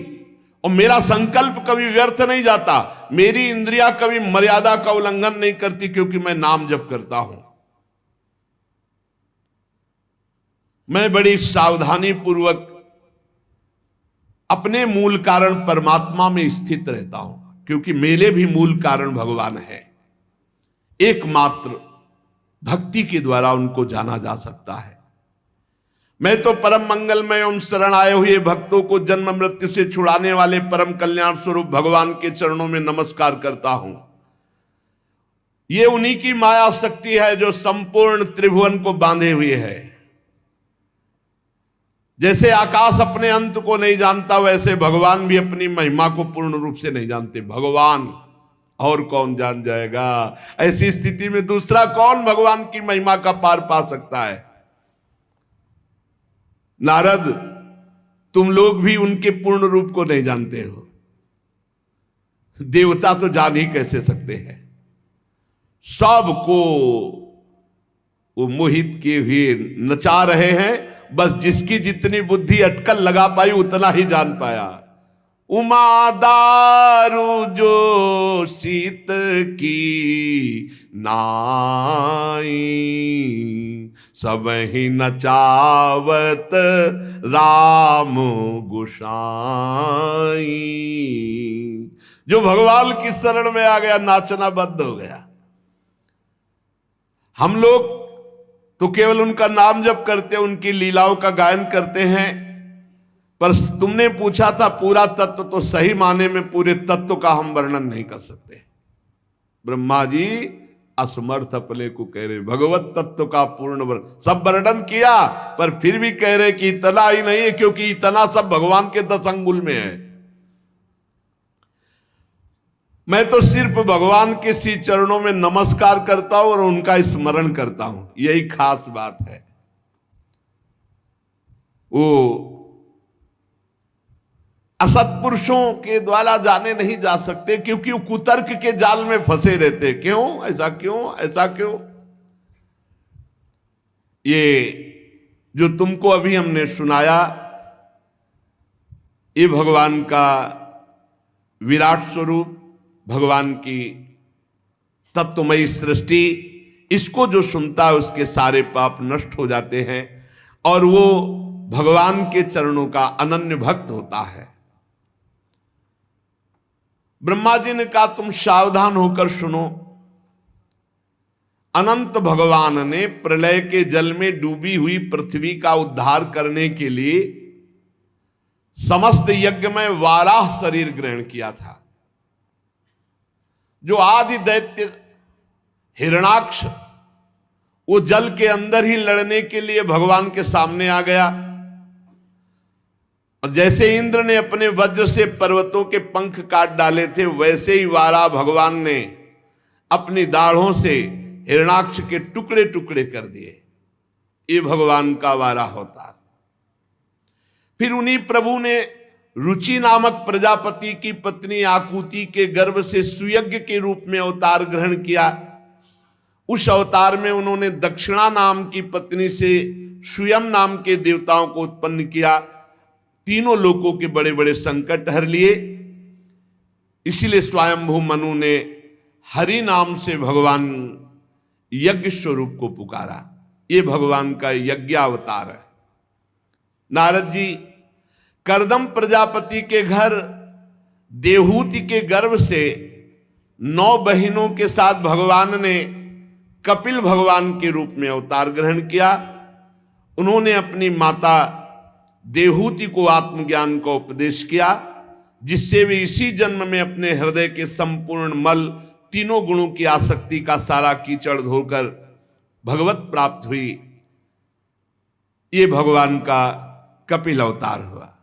और मेरा संकल्प कभी व्यर्थ नहीं जाता। मेरी इंद्रियां कभी मर्यादा का उल्लंघन नहीं करती क्योंकि मैं नाम जप करता हूं। मैं बड़ी सावधानी पूर्वक अपने मूल कारण परमात्मा में स्थित रहता हूं, क्योंकि मेरे भी मूल कारण भगवान है। एकमात्र भक्ति के द्वारा उनको जाना जा सकता है। मैं तो परम मंगलमय एवं शरण आए हुए भक्तों को जन्म मृत्यु से छुड़ाने वाले परम कल्याण स्वरूप भगवान के चरणों में नमस्कार करता हूं। ये उन्हीं की माया शक्ति है जो संपूर्ण त्रिभुवन को बांधे हुए है। जैसे आकाश अपने अंत को नहीं जानता, वैसे भगवान भी अपनी महिमा को पूर्ण रूप से नहीं जानते। भगवान और कौन जान जाएगा? ऐसी स्थिति में दूसरा कौन भगवान की महिमा का पार पा सकता है? नारद, तुम लोग भी उनके पूर्ण रूप को नहीं जानते हो। देवता तो जान ही कैसे सकते हैं? सबको वो मोहित किए हुए नचा रहे हैं। बस जिसकी जितनी बुद्धि अटकल लगा पाई उतना ही जान पाया। उमा दारू जो शीत की नाई, सब ही नचावत राम गोसाई। जो भगवान की शरण में आ गया, नाचना बंद हो गया। हम लोग तो केवल उनका नाम जप करते, उनकी लीलाओं का गायन करते हैं। पर तुमने पूछा था पूरा तत्व, तो सही माने में पूरे तत्व का हम वर्णन नहीं कर सकते। ब्रह्मा जी असमर्थ अपने को कह रहे, भगवत तत्व का पूर्ण सब वर्णन किया, पर फिर भी कह रहे कि इतना ही नहीं है, क्योंकि इतना सब भगवान के 10 अंगुल में है। मैं तो सिर्फ भगवान के श्री चरणों में नमस्कार करता हूं और उनका स्मरण करता हूं, यही खास बात है। वो असत्पुरुषों के द्वारा जाने नहीं जा सकते, क्योंकि वो कुतर्क के जाल में फंसे रहते। क्यों ऐसा, क्यों ऐसा, क्यों? ये जो तुमको अभी हमने सुनाया, ये भगवान का विराट स्वरूप, भगवान की तत्वमयी सृष्टि, इसको जो सुनता है उसके सारे पाप नष्ट हो जाते हैं और वो भगवान के चरणों का अनन्य भक्त होता है। ब्रह्मा जी ने कहा, तुम सावधान होकर सुनो। अनंत भगवान ने प्रलय के जल में डूबी हुई पृथ्वी का उद्धार करने के लिए समस्त यज्ञ में वाराह शरीर ग्रहण किया था। जो आदि दैत्य हिरणाक्ष, वो जल के अंदर ही लड़ने के लिए भगवान के सामने आ गया। और जैसे इंद्र ने अपने वज्र से पर्वतों के पंख काट डाले थे, वैसे ही वारा भगवान ने अपनी दाढ़ों से हिरणाक्ष के टुकड़े टुकड़े कर दिए। ये भगवान का वारा होता। फिर उन्हीं प्रभु ने रुचि नामक प्रजापति की पत्नी आकुति के गर्भ से सुयज्ञ के रूप में अवतार ग्रहण किया। उस अवतार में उन्होंने दक्षिणा नाम की पत्नी से स्वयं नाम के देवताओं को उत्पन्न किया। तीनों लोकों के बड़े बड़े संकट हर लिए। इसीलिए स्वयंभू मनु ने हरि नाम से भगवान यज्ञ स्वरूप को पुकारा। ये भगवान का यज्ञ अवतार है। नारद जी करदम प्रजापति के घर देवहूति के गर्भ से 9 बहिनों के साथ भगवान ने कपिल भगवान के रूप में अवतार ग्रहण किया। उन्होंने अपनी माता देवहूति को आत्मज्ञान का उपदेश किया, जिससे वे इसी जन्म में अपने हृदय के संपूर्ण मल, तीनों गुणों की आसक्ति का सारा कीचड़ धोकर भगवत प्राप्त हुई। ये भगवान का कपिल अवतार हुआ।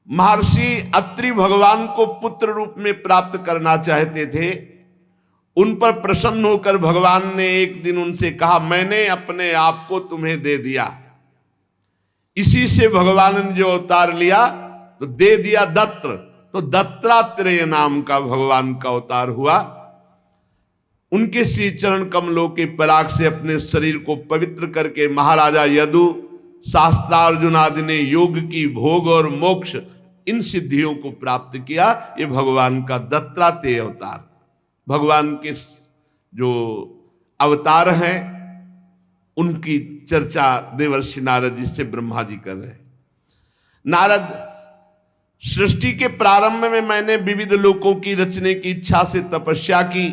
महर्षि अत्रि भगवान को पुत्र रूप में प्राप्त करना चाहते थे। उन पर प्रसन्न होकर भगवान ने एक दिन उनसे कहा, मैंने अपने आप को तुम्हें दे दिया। इसी से भगवान ने जो अवतार लिया तो दे दिया दत्र, तो दत्तात्रेय नाम का भगवान का अवतार हुआ। उनके श्री चरण कमलों के पराग से अपने शरीर को पवित्र करके महाराजा यदु, शास्त्रार्जुन आदि ने योग की भोग और मोक्ष, इन सिद्धियों को प्राप्त किया। ये भगवान का दत्तात्रेय अवतार। भगवान के जो अवतार हैं उनकी चर्चा देवर्षि नारद जी से ब्रह्मा जी कर रहे हैं। नारद, सृष्टि के प्रारंभ में मैंने विविध लोकों की रचने की इच्छा से तपस्या की।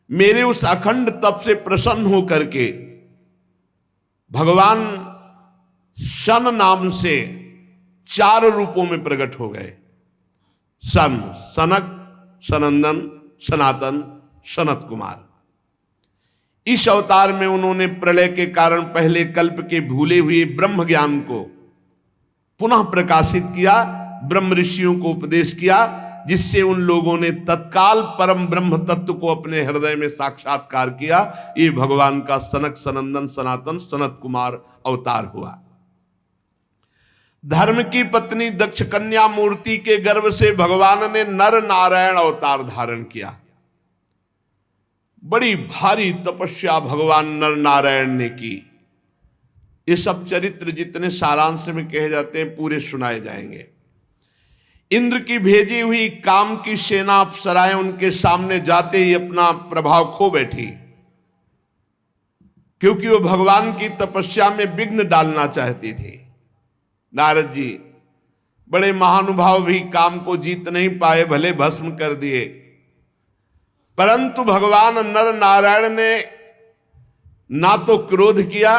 मेरे उस अखंड तप से प्रसन्न होकर के भगवान शन नाम से 4 रूपों में प्रकट हो गए। सन, सनक, सनंदन, सनातन, सनत कुमार। इस अवतार में उन्होंने प्रलय के कारण पहले कल्प के भूले हुए ब्रह्म ज्ञान को पुनः प्रकाशित किया, ब्रह्म ऋषियों को उपदेश किया, जिससे उन लोगों ने तत्काल परम ब्रह्म तत्व को अपने हृदय में साक्षात्कार किया। ये भगवान का सनक, सनंदन, सनातन, सनत कुमार अवतार हुआ। धर्म की पत्नी दक्ष कन्या मूर्ति के गर्भ से भगवान ने नर नारायण अवतार धारण किया। बड़ी भारी तपस्या भगवान नर नारायण ने की। ये सब चरित्र जितने सारांश में कहे जाते हैं पूरे सुनाए जाएंगे। इंद्र की भेजी हुई काम की सेना अप्सराएं उनके सामने जाते ही अपना प्रभाव खो बैठी, क्योंकि वो भगवान की तपस्या में विघ्न डालना चाहती थी। नारद जी बड़े महानुभाव भी काम को जीत नहीं पाए, भले भस्म कर दिए, परंतु भगवान नर नारायण ने ना तो क्रोध किया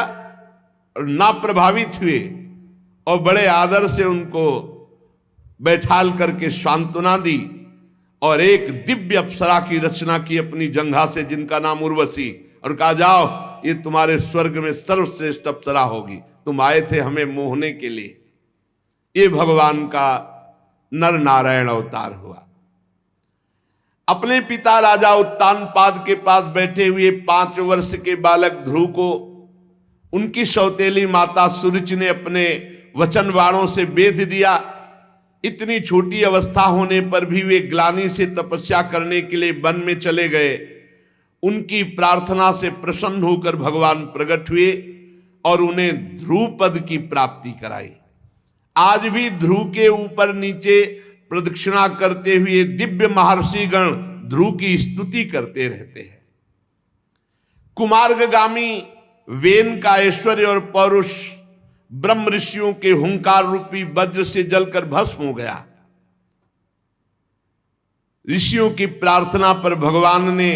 और ना प्रभावित हुए, और बड़े आदर से उनको बैठाल करके सांत्वना दी और एक दिव्य अप्सरा की रचना की अपनी जंघा से, जिनका नाम उर्वशी, और कहा जाओ ये तुम्हारे स्वर्ग में सर्वश्रेष्ठ अप्सरा होगी, तुम आए थे हमें मोहने के लिए। ये भगवान का नर नारायण अवतार हुआ। अपने पिता राजा उत्तानपाद के पास बैठे हुए 5 वर्ष के बालक ध्रुव को उनकी सौतेली माता सुरुचि ने अपने वचन वाणों से बेध दिया। इतनी छोटी अवस्था होने पर भी वे ग्लानि से तपस्या करने के लिए वन में चले गए। उनकी प्रार्थना से प्रसन्न होकर भगवान प्रकट हुए और उन्हें ध्रुव पद की प्राप्ति कराई। आज भी ध्रुव के ऊपर नीचे प्रदक्षिणा करते हुए दिव्य महर्षिगण ध्रुव की स्तुति करते रहते हैं। कुमार्गामी वेन का ऐश्वर्य और पौरुष ब्रह्म ऋषियों के हुंकार रूपी वज्र से जलकर भस्म हो गया। ऋषियों की प्रार्थना पर भगवान ने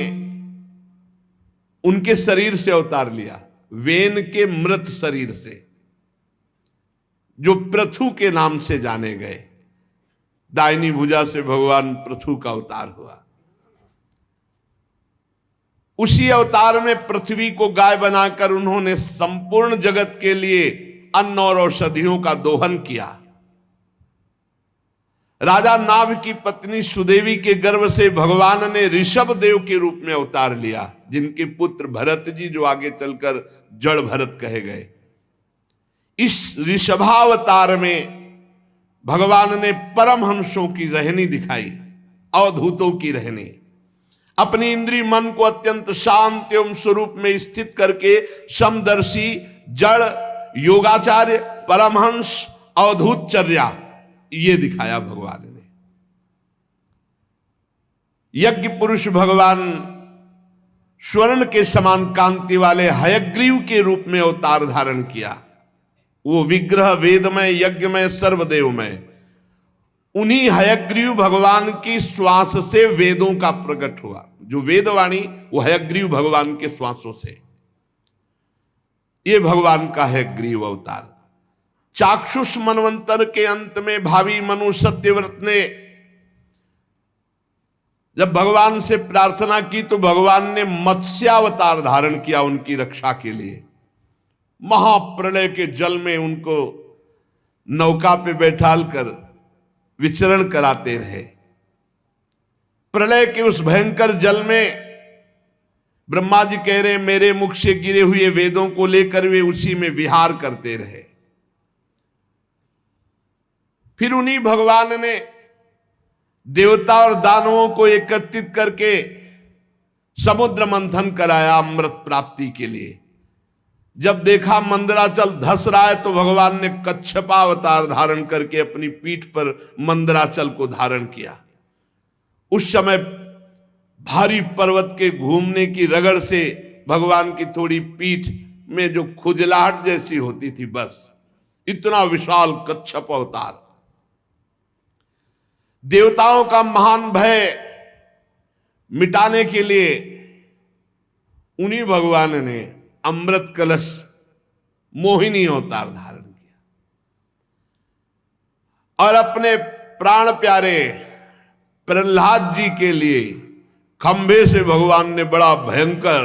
उनके शरीर से अवतार लिया, वेन के मृत शरीर से, जो पृथु के नाम से जाने गए। दाहिनी भुजा से भगवान पृथु का अवतार हुआ। उसी अवतार में पृथ्वी को गाय बनाकर उन्होंने संपूर्ण जगत के लिए अन्न और औषधियों का दोहन किया। राजा नाभ की पत्नी सुदेवी के गर्भ से भगवान ने ऋषभ देव के रूप में अवतार लिया, जिनके पुत्र भरत जी जो आगे चलकर जड़ भरत कहे गए। इस ऋषभावतार में भगवान ने परमहंसों की रहनी दिखाई, अवधूतों की रहनी। अपनी इंद्रिय मन को अत्यंत शांत एवं स्वरूप में स्थित करके समदर्शी, जड़, योगाचार्य, परमहंस, अवधूतचर्या ये दिखाया भगवान ने। यज्ञ पुरुष भगवान स्वर्ण के समान कांति वाले हयग्रीव के रूप में अवतार धारण किया। वो विग्रह वेदमय, यज्ञमय, सर्वदेवमय। उन्हीं हयग्रीव भगवान की श्वास से वेदों का प्रकट हुआ। जो वेदवाणी वो हयग्रीव भगवान के श्वासों से। ये भगवान का हयग्रीव अवतार। चाक्षुष मनवंतर के अंत में भावी मनु सत्यव्रत ने जब भगवान से प्रार्थना की तो भगवान ने मत्स्यावतार धारण किया उनकी रक्षा के लिए। महाप्रलय के जल में उनको नौका पे बैठाल कर विचरण कराते रहे। प्रलय के उस भयंकर जल में ब्रह्मा जी कह रहे मेरे मुख से गिरे हुए वेदों को लेकर वे उसी में विहार करते रहे। फिर उन्हीं भगवान ने देवता और दानवों को एकत्रित करके समुद्र मंथन कराया अमृत प्राप्ति के लिए। जब देखा मंदराचल धस रहा है तो भगवान ने कच्छपा अवतार धारण करके अपनी पीठ पर मंदराचल को धारण किया। उस समय भारी पर्वत के घूमने की रगड़ से भगवान की थोड़ी पीठ में जो खुजलाहट जैसी होती थी, बस इतना विशाल कच्छप अवतार। देवताओं का महान भय मिटाने के लिए उन्हीं भगवान ने अमृत कलश मोहिनी अवतार धारण किया और अपने प्राण प्यारे प्रहलाद जी के लिए खंभे से भगवान ने बड़ा भयंकर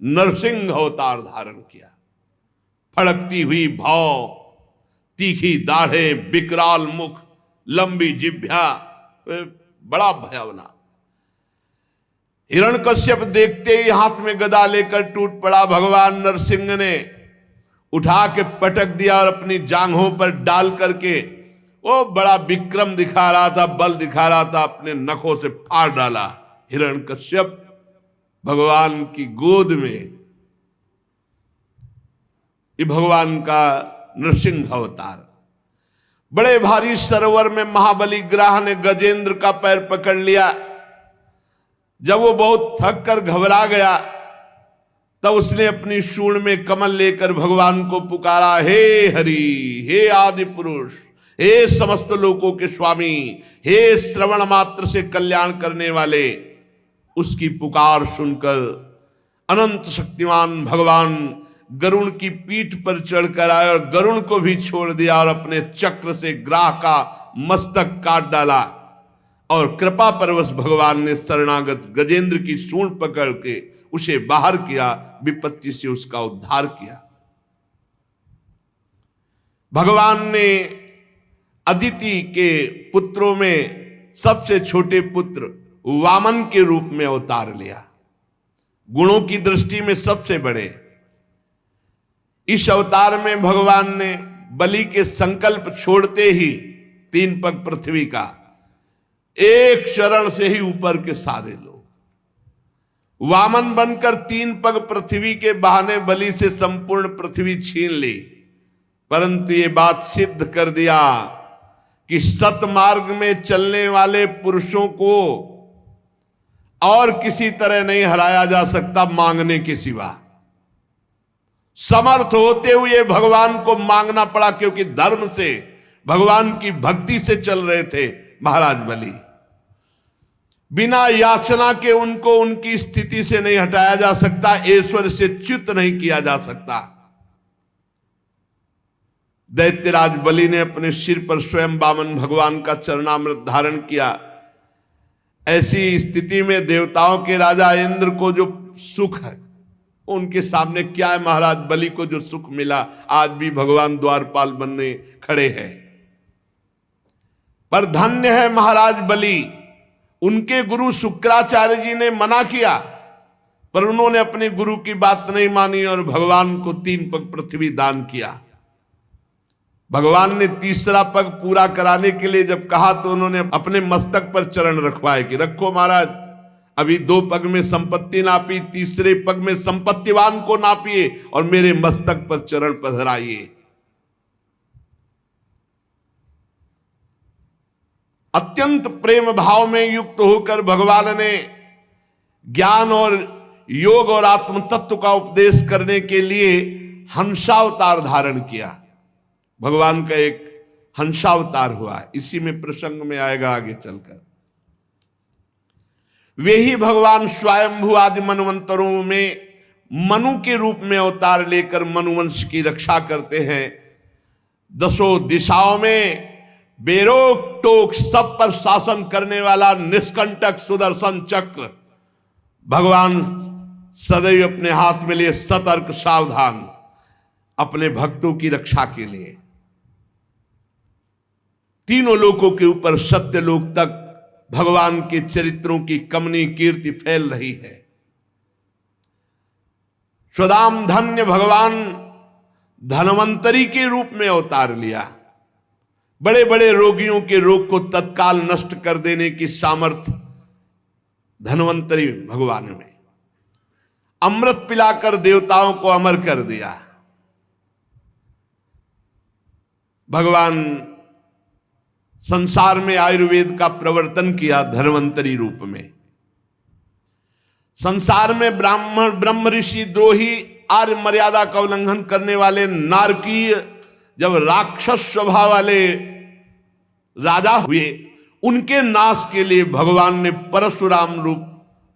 नरसिंह अवतार धारण किया। फड़कती हुई भौं, तीखी दाढ़ें, विकराल मुख, लंबी जिह्वा, बड़ा भयावना। हिरण्यकश्यप देखते ही हाथ में गदा लेकर टूट पड़ा। भगवान नरसिंह ने उठा के पटक दिया और अपनी जांघों पर डाल करके, वो बड़ा विक्रम दिखा रहा था, बल दिखा रहा था, अपने नखों से फाड़ डाला हिरण्यकश्यप भगवान की गोद में। ये भगवान का नरसिंह अवतार। बड़े भारी सरोवर में महाबली ग्राह ने गजेंद्र का पैर पकड़ लिया। जब वो बहुत थक कर घबरा गया तब उसने अपनी सूंड में कमल लेकर भगवान को पुकारा, हे हरि, हे आदि पुरुष, हे समस्त लोकों के स्वामी, हे श्रवण मात्र से कल्याण करने वाले। उसकी पुकार सुनकर अनंत शक्तिमान भगवान गरुण की पीठ पर चढ़कर आए और गरुण को भी छोड़ दिया और अपने चक्र से ग्राह का मस्तक काट डाला। और कृपा परवश भगवान ने शरणागत गजेंद्र की सूंड पकड़ के उसे बाहर किया, विपत्ति से उसका उद्धार किया। भगवान ने अदिति के पुत्रों में सबसे छोटे पुत्र वामन के रूप में अवतार लिया, गुणों की दृष्टि में सबसे बड़े। इस अवतार में भगवान ने बलि के संकल्प छोड़ते ही 3 पग पृथ्वी का, एक शरण से ही ऊपर के सारे लोग। वामन बनकर 3 पग पृथ्वी के बहाने बलि से संपूर्ण पृथ्वी छीन ली, परंतु ये बात सिद्ध कर दिया कि सतमार्ग में चलने वाले पुरुषों को और किसी तरह नहीं हराया जा सकता मांगने के सिवा। समर्थ होते हुए भगवान को मांगना पड़ा, क्योंकि धर्म से, भगवान की भक्ति से चल रहे थे महाराज बलि। बिना याचना के उनको उनकी स्थिति से नहीं हटाया जा सकता, ईश्वर से च्युत नहीं किया जा सकता। दैत्यराज बलि ने अपने सिर पर स्वयं वामन भगवान का चरणामृत धारण किया। ऐसी स्थिति में देवताओं के राजा इंद्र को जो सुख है, उनके सामने क्या है। महाराज बलि को जो सुख मिला, आज भी भगवान द्वारपाल बनने खड़े हैं। पर धन्य है महाराज बलि, उनके गुरु शुक्राचार्य जी ने मना किया, पर उन्होंने अपने गुरु की बात नहीं मानी और भगवान को 3 पग पृथ्वी दान किया। भगवान ने 3रा पग पूरा कराने के लिए जब कहा तो उन्होंने अपने मस्तक पर चरण रखवाए कि रखो महाराज, अभी 2 पग में संपत्ति नापी, 3रे पग में संपत्तिवान को नापिए और मेरे मस्तक पर चरण पधराइए। अत्यंत प्रेम भाव में युक्त होकर भगवान ने ज्ञान और योग और आत्म तत्व का उपदेश करने के लिए हंसावतार धारण किया। भगवान का एक हंसावतार हुआ, इसी में प्रसंग में आएगा आगे चलकर। वे ही भगवान स्वयंभू आदि मनवंतरों में मनु के रूप में अवतार लेकर मनुवंश की रक्षा करते हैं। 10 दिशाओं में बेरोक टोक सब पर शासन करने वाला निष्कंटक सुदर्शन चक्र भगवान सदैव अपने हाथ में लिए सतर्क सावधान, अपने भक्तों की रक्षा के लिए। तीनों लोकों के ऊपर सत्य लोक तक भगवान के चरित्रों की कमनी कीर्ति फैल रही है। स्वदाम धन्य भगवान धनवंतरी के रूप में अवतार लिया। बड़े बड़े रोगियों के रोग को तत्काल नष्ट कर देने की सामर्थ्य धनवंतरी भगवान में। अमृत पिलाकर देवताओं को अमर कर दिया। भगवान संसार में आयुर्वेद का प्रवर्तन किया धन्वंतरी रूप में। संसार में ब्रह्म ऋषि द्रोही आर्य मर्यादा का उल्लंघन करने वाले नारकीय जब राक्षस स्वभाव वाले राजा हुए, उनके नाश के लिए भगवान ने परशुराम रूप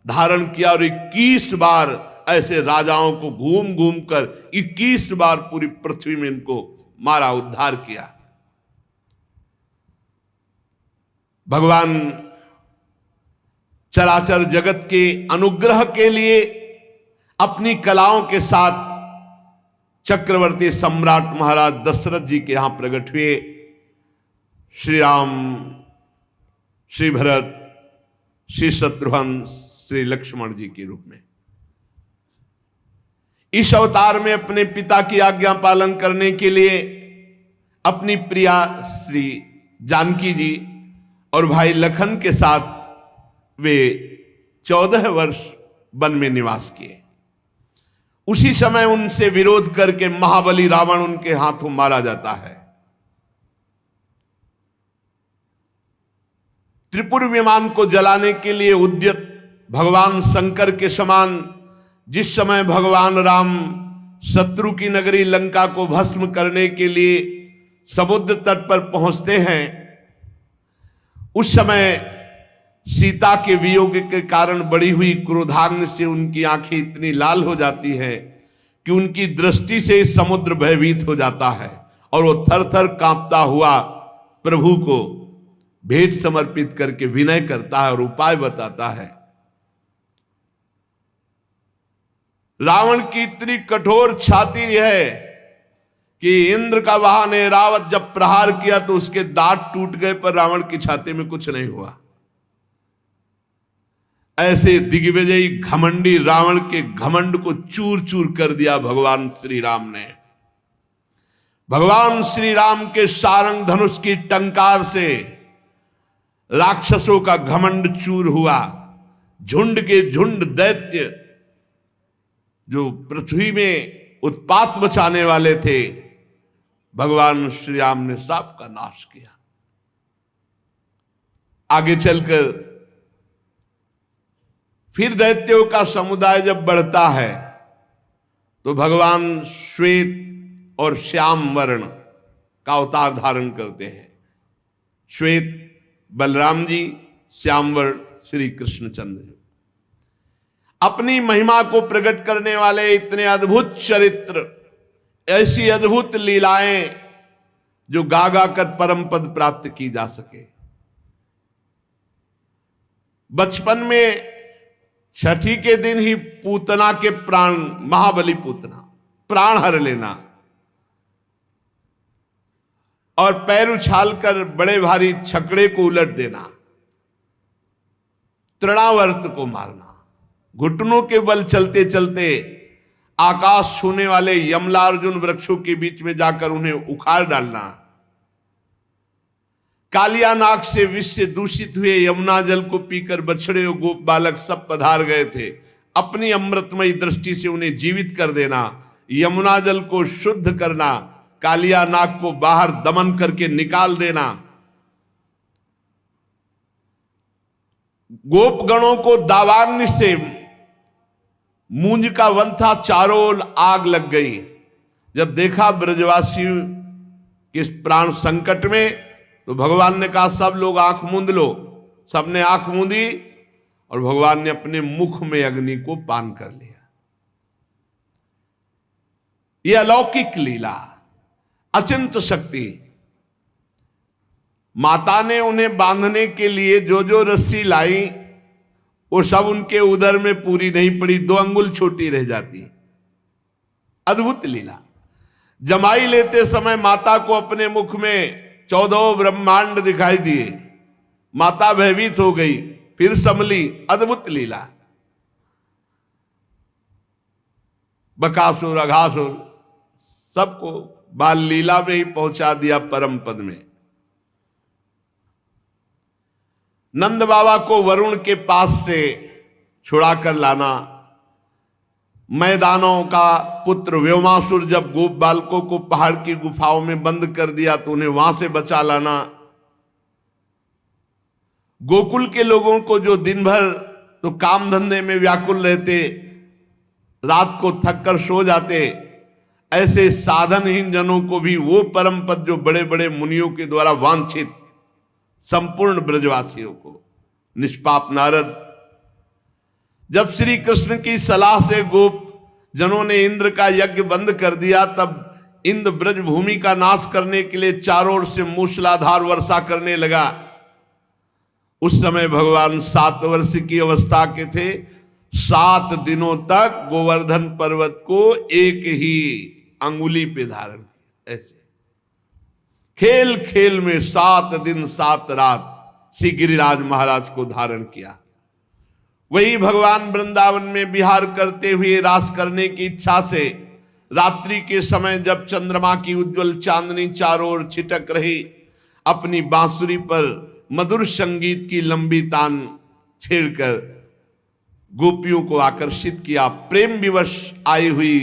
धारण किया और 21 बार ऐसे राजाओं को घूम घूम कर 21 बार पूरी पृथ्वी में इनको मारा, उद्धार किया। भगवान चराचर जगत के अनुग्रह के लिए अपनी कलाओं के साथ चक्रवर्ती सम्राट महाराज दशरथ जी के यहां प्रकट हुए। श्री राम, श्री भरत, श्री शत्रुघ्न, श्री लक्ष्मण जी के रूप में इस अवतार में अपने पिता की आज्ञा पालन करने के लिए अपनी प्रिया श्री जानकी जी और भाई लखन के साथ वे 14 वर्ष वन में निवास किए। उसी समय उनसे विरोध करके महाबली रावण उनके हाथों मारा जाता है। त्रिपुर विमान को जलाने के लिए उद्यत भगवान शंकर के समान जिस समय भगवान राम शत्रु की नगरी लंका को भस्म करने के लिए समुद्र तट पर पहुंचते हैं, उस समय सीता के वियोग के कारण बढ़ी हुई क्रोधाग्नि से उनकी आंखें इतनी लाल हो जाती है कि उनकी दृष्टि से समुद्र भयभीत हो जाता है और वो थर थर कांपता हुआ प्रभु को भेंट समर्पित करके विनय करता है और उपाय बताता है। रावण की इतनी कठोर छाती है कि इंद्र का वाहन ऐरावत जब प्रहार किया तो उसके दांत टूट गए, पर रावण की छाती में कुछ नहीं हुआ। ऐसे दिग्विजयी घमंडी रावण के घमंड को चूर चूर कर दिया भगवान श्री राम ने। भगवान श्री राम के सारंग धनुष की टंकार से राक्षसों का घमंड चूर हुआ। झुंड के झुंड दैत्य जो पृथ्वी में उत्पात मचाने वाले थे, भगवान श्री राम ने सब का नाश किया। आगे चलकर फिर दैत्यों का समुदाय जब बढ़ता है तो भगवान श्वेत और श्याम वर्ण का अवतार धारण करते हैं। श्वेत बलराम जी, श्याम वर्ण श्री कृष्णचंद्र। अपनी महिमा को प्रकट करने वाले इतने अद्भुत चरित्र, ऐसी अद्भुत लीलाएं जो गा गा कर परम पद प्राप्त की जा सके। बचपन में छठी के दिन ही पूतना के प्राण, महाबली पूतना प्राण हर लेना और पैर उछालकर बड़े भारी छकड़े को उलट देना, तृणावर्त को मारना, घुटनों के बल चलते चलते आकाश छूने वाले यमलार्जुन वृक्षों के बीच में जाकर उन्हें उखाड़ डालना, कालिया नाग से विष से दूषित हुए यमुना जल को पीकर बछड़े और गोप बालक सब पधार गए थे, अपनी अमृतमयी दृष्टि से उन्हें जीवित कर देना, यमुना जल को शुद्ध करना, कालिया नाग को बाहर दमन करके निकाल देना, गोप गणों को दावाग्नि से मूंज का वन था, चारों ओर आग लग गई। जब देखा ब्रजवासी के प्राण संकट में तो भगवान ने कहा सब लोग आंख मूंद लो। सबने आंख मूंदी और भगवान ने अपने मुख में अग्नि को पान कर लिया। यह अलौकिक लीला, अचिंत शक्ति। माता ने उन्हें बांधने के लिए जो जो रस्सी लाई वो सब उनके उदर में पूरी नहीं पड़ी, 2 अंगुल छोटी रह जाती। अद्भुत लीला। जमाई लेते समय माता को अपने मुख में 14 ब्रह्मांड दिखाई दिए, माता भयभीत हो गई, फिर संभली। अद्भुत लीला। बकासुर, अघासुर सबको बाल लीला में ही पहुंचा दिया परम पद में। नंद बाबा को वरुण के पास से छुड़ा कर लाना, मैदानों का पुत्र व्योमासुर जब गोप बालकों को पहाड़ की गुफाओं में बंद कर दिया तो उन्हें वहां से बचा लाना, गोकुल के लोगों को जो दिन भर तो काम धंधे में व्याकुल रहते, रात को थक कर सो जाते, ऐसे साधनहीन जनों को भी वो परम पद जो बड़े बड़े मुनियों के द्वारा वांछित संपूर्ण ब्रजवासियों को। निष्पाप नारद जब श्री कृष्ण की सलाह से गोप जनों ने इंद्र का यज्ञ बंद कर दिया, तब इंद्र ब्रज भूमि का नाश करने के लिए चारों ओर से मूसलाधार वर्षा करने लगा। उस समय भगवान 7 वर्ष की अवस्था के थे। 7 दिनों तक गोवर्धन पर्वत को एक ही अंगुली पे धारण किया। ऐसे खेल खेल में 7 दिन 7 रात श्री गिरिराज महाराज को धारण किया। वही भगवान वृंदावन में विहार करते हुए रास करने की इच्छा से रात्रि के समय जब चंद्रमा की उज्जवल चांदनी चारों ओर छिटक रही, अपनी बांसुरी पर मधुर संगीत की लंबी तान छेड़कर गोपियों को आकर्षित किया। प्रेम विवश आई हुई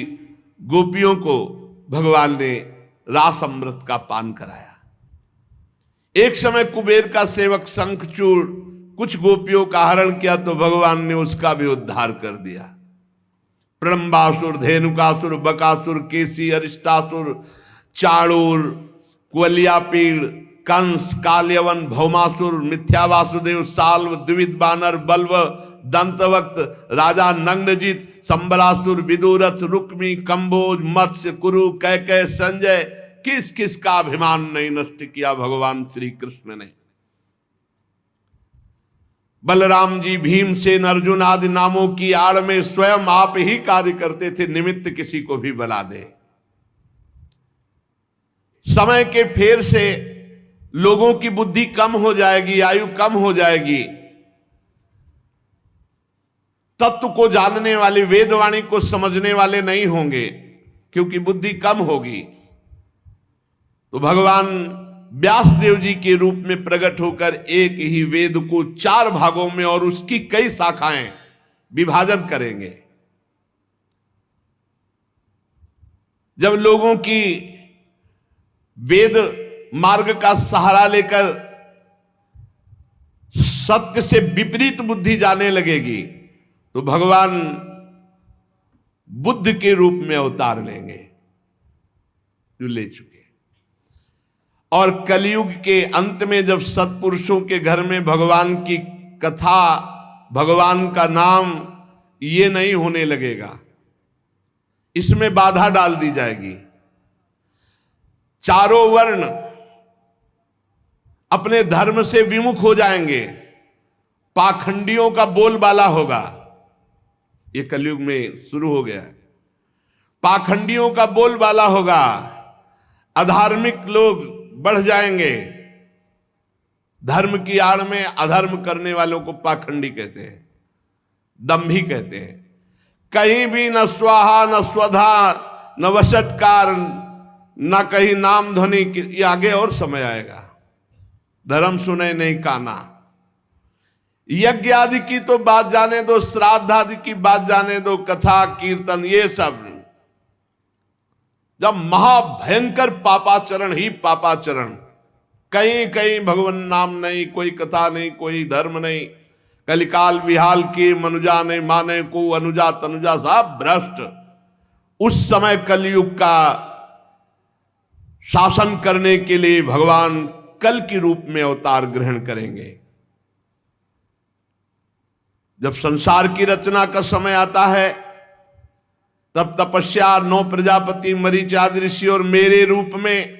गोपियों को भगवान ने रास अमृत का पान कराया। एक समय कुबेर का सेवक शंखचूड़ कुछ गोपियों का हरण किया तो भगवान ने उसका भी उद्धार कर दिया। प्रलंबासुर, धेनुकासुर, बकासुर, केसी, अरिष्टासुर, चाणूर, कुवलियापीड़, कंस, काल्यवन, भौमासुर, मिथ्या वासुदेव, साल्व, द्विविध बानर, बल्व, दंतवक्त, राजा नग्नजित, संबलासुर, विदुरथ, रुक्मी, कंबोज, मत्स्य, कुरु, कैकय, संजय, किस किस का अभिमान नहीं नष्ट किया भगवान श्री कृष्ण ने। बलराम जी, भीमसेन, अर्जुन आदि नामों की आड़ में स्वयं आप ही कार्य करते थे, निमित्त किसी को भी बला दे। समय के फेर से लोगों की बुद्धि कम हो जाएगी, आयु कम हो जाएगी। तत्व को जानने वाले, वेदवाणी को समझने वाले नहीं होंगे, क्योंकि बुद्धि कम होगी। तो भगवान व्यासदेव जी के रूप में प्रकट होकर एक ही वेद को 4 भागों में और उसकी कई शाखाएं विभाजन करेंगे। जब लोगों की वेद मार्ग का सहारा लेकर सत्य से विपरीत बुद्धि जाने लगेगी, तो भगवान बुद्ध के रूप में अवतार लेंगे, जो ले चुके। और कलयुग के अंत में जब सत्पुरुषों के घर में भगवान की कथा, भगवान का नाम, ये नहीं होने लगेगा, इसमें बाधा डाल दी जाएगी। चारों वर्ण अपने धर्म से विमुख हो जाएंगे, पाखंडियों का बोलबाला होगा। ये कलयुग में शुरू हो गया है। पाखंडियों का बोलबाला होगा, अधार्मिक लोग बढ़ जाएंगे। धर्म की आड़ में अधर्म करने वालों को पाखंडी कहते हैं, दंभी कहते हैं। कहीं भी न स्वाहा, न स्वधा, न वशटकार, न कहीं नाम ध्वनि। ये आगे और समय आएगा। धर्म सुने नहीं काना। यज्ञ आदि की तो बात जाने दो, श्राद्ध आदि की बात जाने दो, कथा कीर्तन ये सब, जब महाभयंकर पापाचरण ही पापाचरण, कहीं कहीं भगवान नाम नहीं, कोई कथा नहीं, कोई धर्म नहीं, कलिकाल विहाल की मनुजा नहीं माने को अनुजा तनुजा साहब भ्रष्ट। उस समय कलयुग का शासन करने के लिए भगवान कल के रूप में अवतार ग्रहण करेंगे। जब संसार की रचना का समय आता है, तब तपस्या 9 प्रजापति, मरीच आदि ऋषि और मेरे रूप में,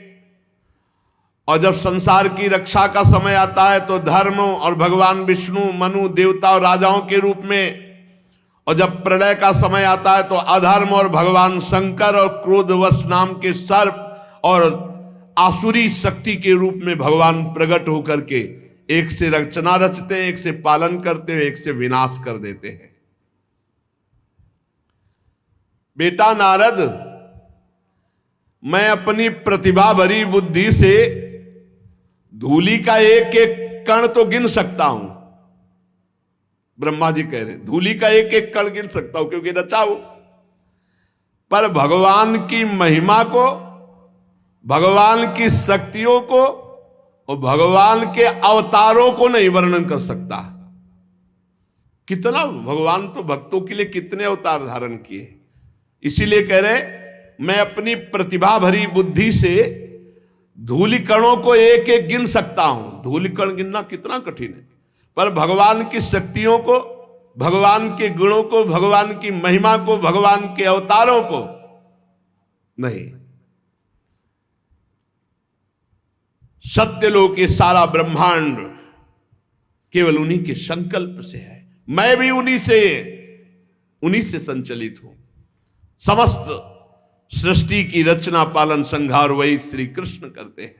और जब संसार की रक्षा का समय आता है तो धर्म और भगवान विष्णु, मनु, देवता और राजाओं के रूप में, और जब प्रलय का समय आता है तो अधर्म और भगवान शंकर और क्रोधवश नाम के सर्प और आसुरी शक्ति के रूप में भगवान प्रकट होकर के एक से रचना रचते हैं, एक से पालन करते हैं, एक से विनाश कर देते हैं। बेटा नारद, मैं अपनी प्रतिभा भरी बुद्धि से धूलि का एक एक कण तो गिन सकता हूं। ब्रह्मा जी कह रहे धूलि का एक एक कण गिन सकता हूं, क्योंकि रचा हूं। पर भगवान की महिमा को, भगवान की शक्तियों को और भगवान के अवतारों को नहीं वर्णन कर सकता। कितना भगवान तो भक्तों के लिए कितने अवतार धारण किए। इसीलिए कह रहे मैं अपनी प्रतिभा भरी बुद्धि से धूलिकणों को एक एक गिन सकता हूं, धूलिकण गिनना कितना कठिन है, पर भगवान की शक्तियों को, भगवान के गुणों को, भगवान की महिमा को, भगवान के अवतारों को नहीं। सत्यलोक ये सारा ब्रह्मांड केवल उन्हीं के संकल्प से है। मैं भी उन्हीं से संचलित हूं। समस्त सृष्टि की रचना, पालन, संहार वही श्री कृष्ण करते हैं।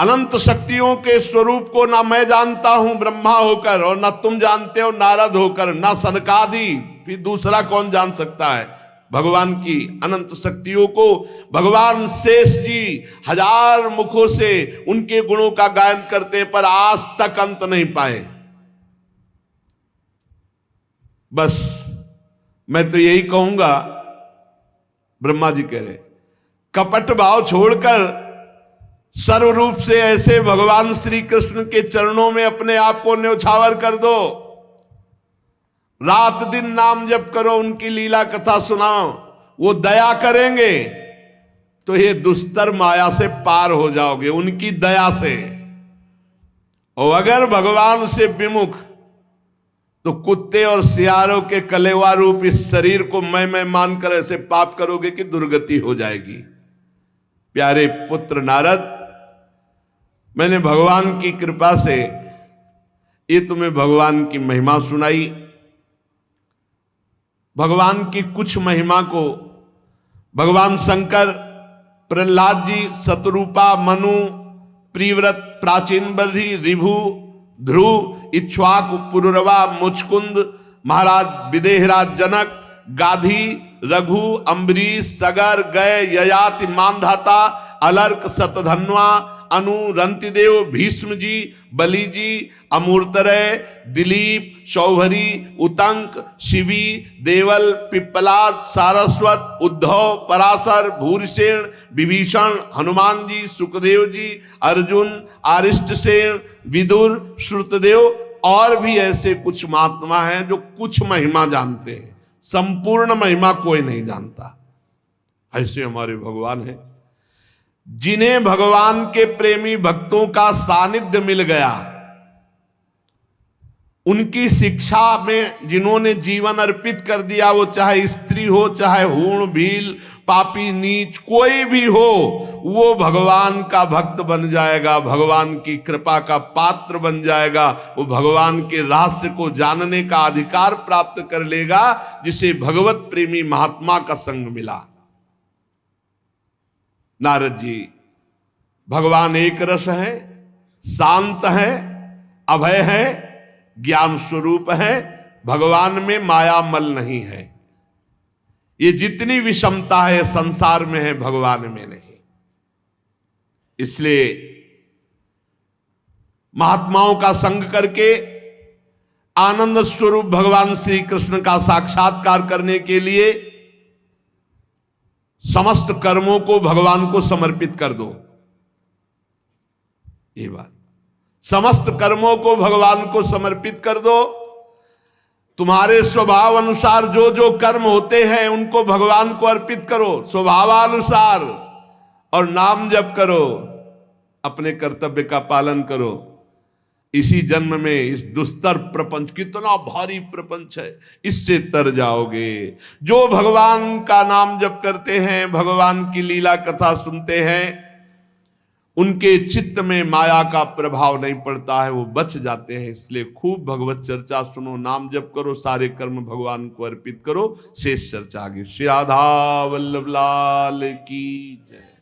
अनंत शक्तियों के स्वरूप को ना मैं जानता हूं ब्रह्मा होकर, और ना तुम जानते हो नारद होकर, ना सनकादि, फिर दूसरा कौन जान सकता है भगवान की अनंत शक्तियों को। भगवान शेष जी 1000 मुखों से उनके गुणों का गायन करते हैं, पर आज तक अंत नहीं पाए। बस मैं तो यही कहूंगा, ब्रह्मा जी कह रहे, कपट भाव छोड़कर सर्व रूप से ऐसे भगवान श्री कृष्ण के चरणों में अपने आप को न्यौछावर कर दो। रात दिन नाम जप करो, उनकी लीला कथा सुनाओ, वो दया करेंगे तो ये दुस्तर माया से पार हो जाओगे उनकी दया से। और अगर भगवान से विमुख, तो कुत्ते और सियारों के कलेवा रूप इस शरीर को मैं मानकर ऐसे पाप करोगे कि दुर्गति हो जाएगी। प्यारे पुत्र नारद, मैंने भगवान की कृपा से ये तुम्हें भगवान की महिमा सुनाई। भगवान की कुछ महिमा को भगवान शंकर, प्रहलाद जी, शतरूपा, मनु, प्रिव्रत, प्राचीन बर्ही, रिभु, ध्रुव, इक्ष्वाकु, पुरुरवा, मुचकुंद, महाराज विदेहराज जनक, गाधी, रघु, अम्बरीश, सगर, गय, ययाति, मानधाता, अलर्क, शतधन्वा, अनु, रंतिदेव, भीष्म जी, बलि जी, अमूर्तरय, दिलीप, शौभरी, उतंक, शिवी, देवल, पिप्पलाद, सारस्वत, उद्धव, पराशर, भूरिसेन, विभीषण, हनुमान जी, सुखदेव जी, अर्जुन, आरिष्टसेन, विदुर, श्रुतदेव, और भी ऐसे कुछ महात्मा हैं जो कुछ महिमा जानते हैं, संपूर्ण महिमा कोई नहीं जानता। ऐसे हमारे भगवान हैं जिन्हें भगवान के प्रेमी भक्तों का सानिध्य मिल गया, उनकी शिक्षा में जिन्होंने जीवन अर्पित कर दिया, वो चाहे स्त्री हो, चाहे हूण, भील, पापी, नीच, कोई भी हो, वो भगवान का भक्त बन जाएगा, भगवान की कृपा का पात्र बन जाएगा। वो भगवान के रहस्य को जानने का अधिकार प्राप्त कर लेगा, जिसे भगवत प्रेमी महात्मा का संग मिला। नारद जी, भगवान एक रस है, शांत है, अभय है, ज्ञान स्वरूप है, भगवान में माया मल नहीं है। ये जितनी विषमता है संसार में है, भगवान में नहीं। इसलिए महात्माओं का संग करके आनंद स्वरूप भगवान श्री कृष्ण का साक्षात्कार करने के लिए समस्त कर्मों को भगवान को समर्पित कर दो। ये बात, समस्त कर्मों को भगवान को समर्पित कर दो। तुम्हारे स्वभाव अनुसार जो जो कर्म होते हैं उनको भगवान को अर्पित करो स्वभावानुसार, और नाम जप करो, अपने कर्तव्य का पालन करो। इसी जन्म में इस दुस्तर प्रपंच, कितना भारी प्रपंच है, इससे तर जाओगे। जो भगवान का नाम जप करते हैं, भगवान की लीला कथा सुनते हैं, उनके चित्त में माया का प्रभाव नहीं पड़ता है, वो बच जाते हैं। इसलिए खूब भगवत चर्चा सुनो, नाम जप करो, सारे कर्म भगवान को अर्पित करो। शेष चर्चा आगे। श्री राधा वल्लभ लाल की जय।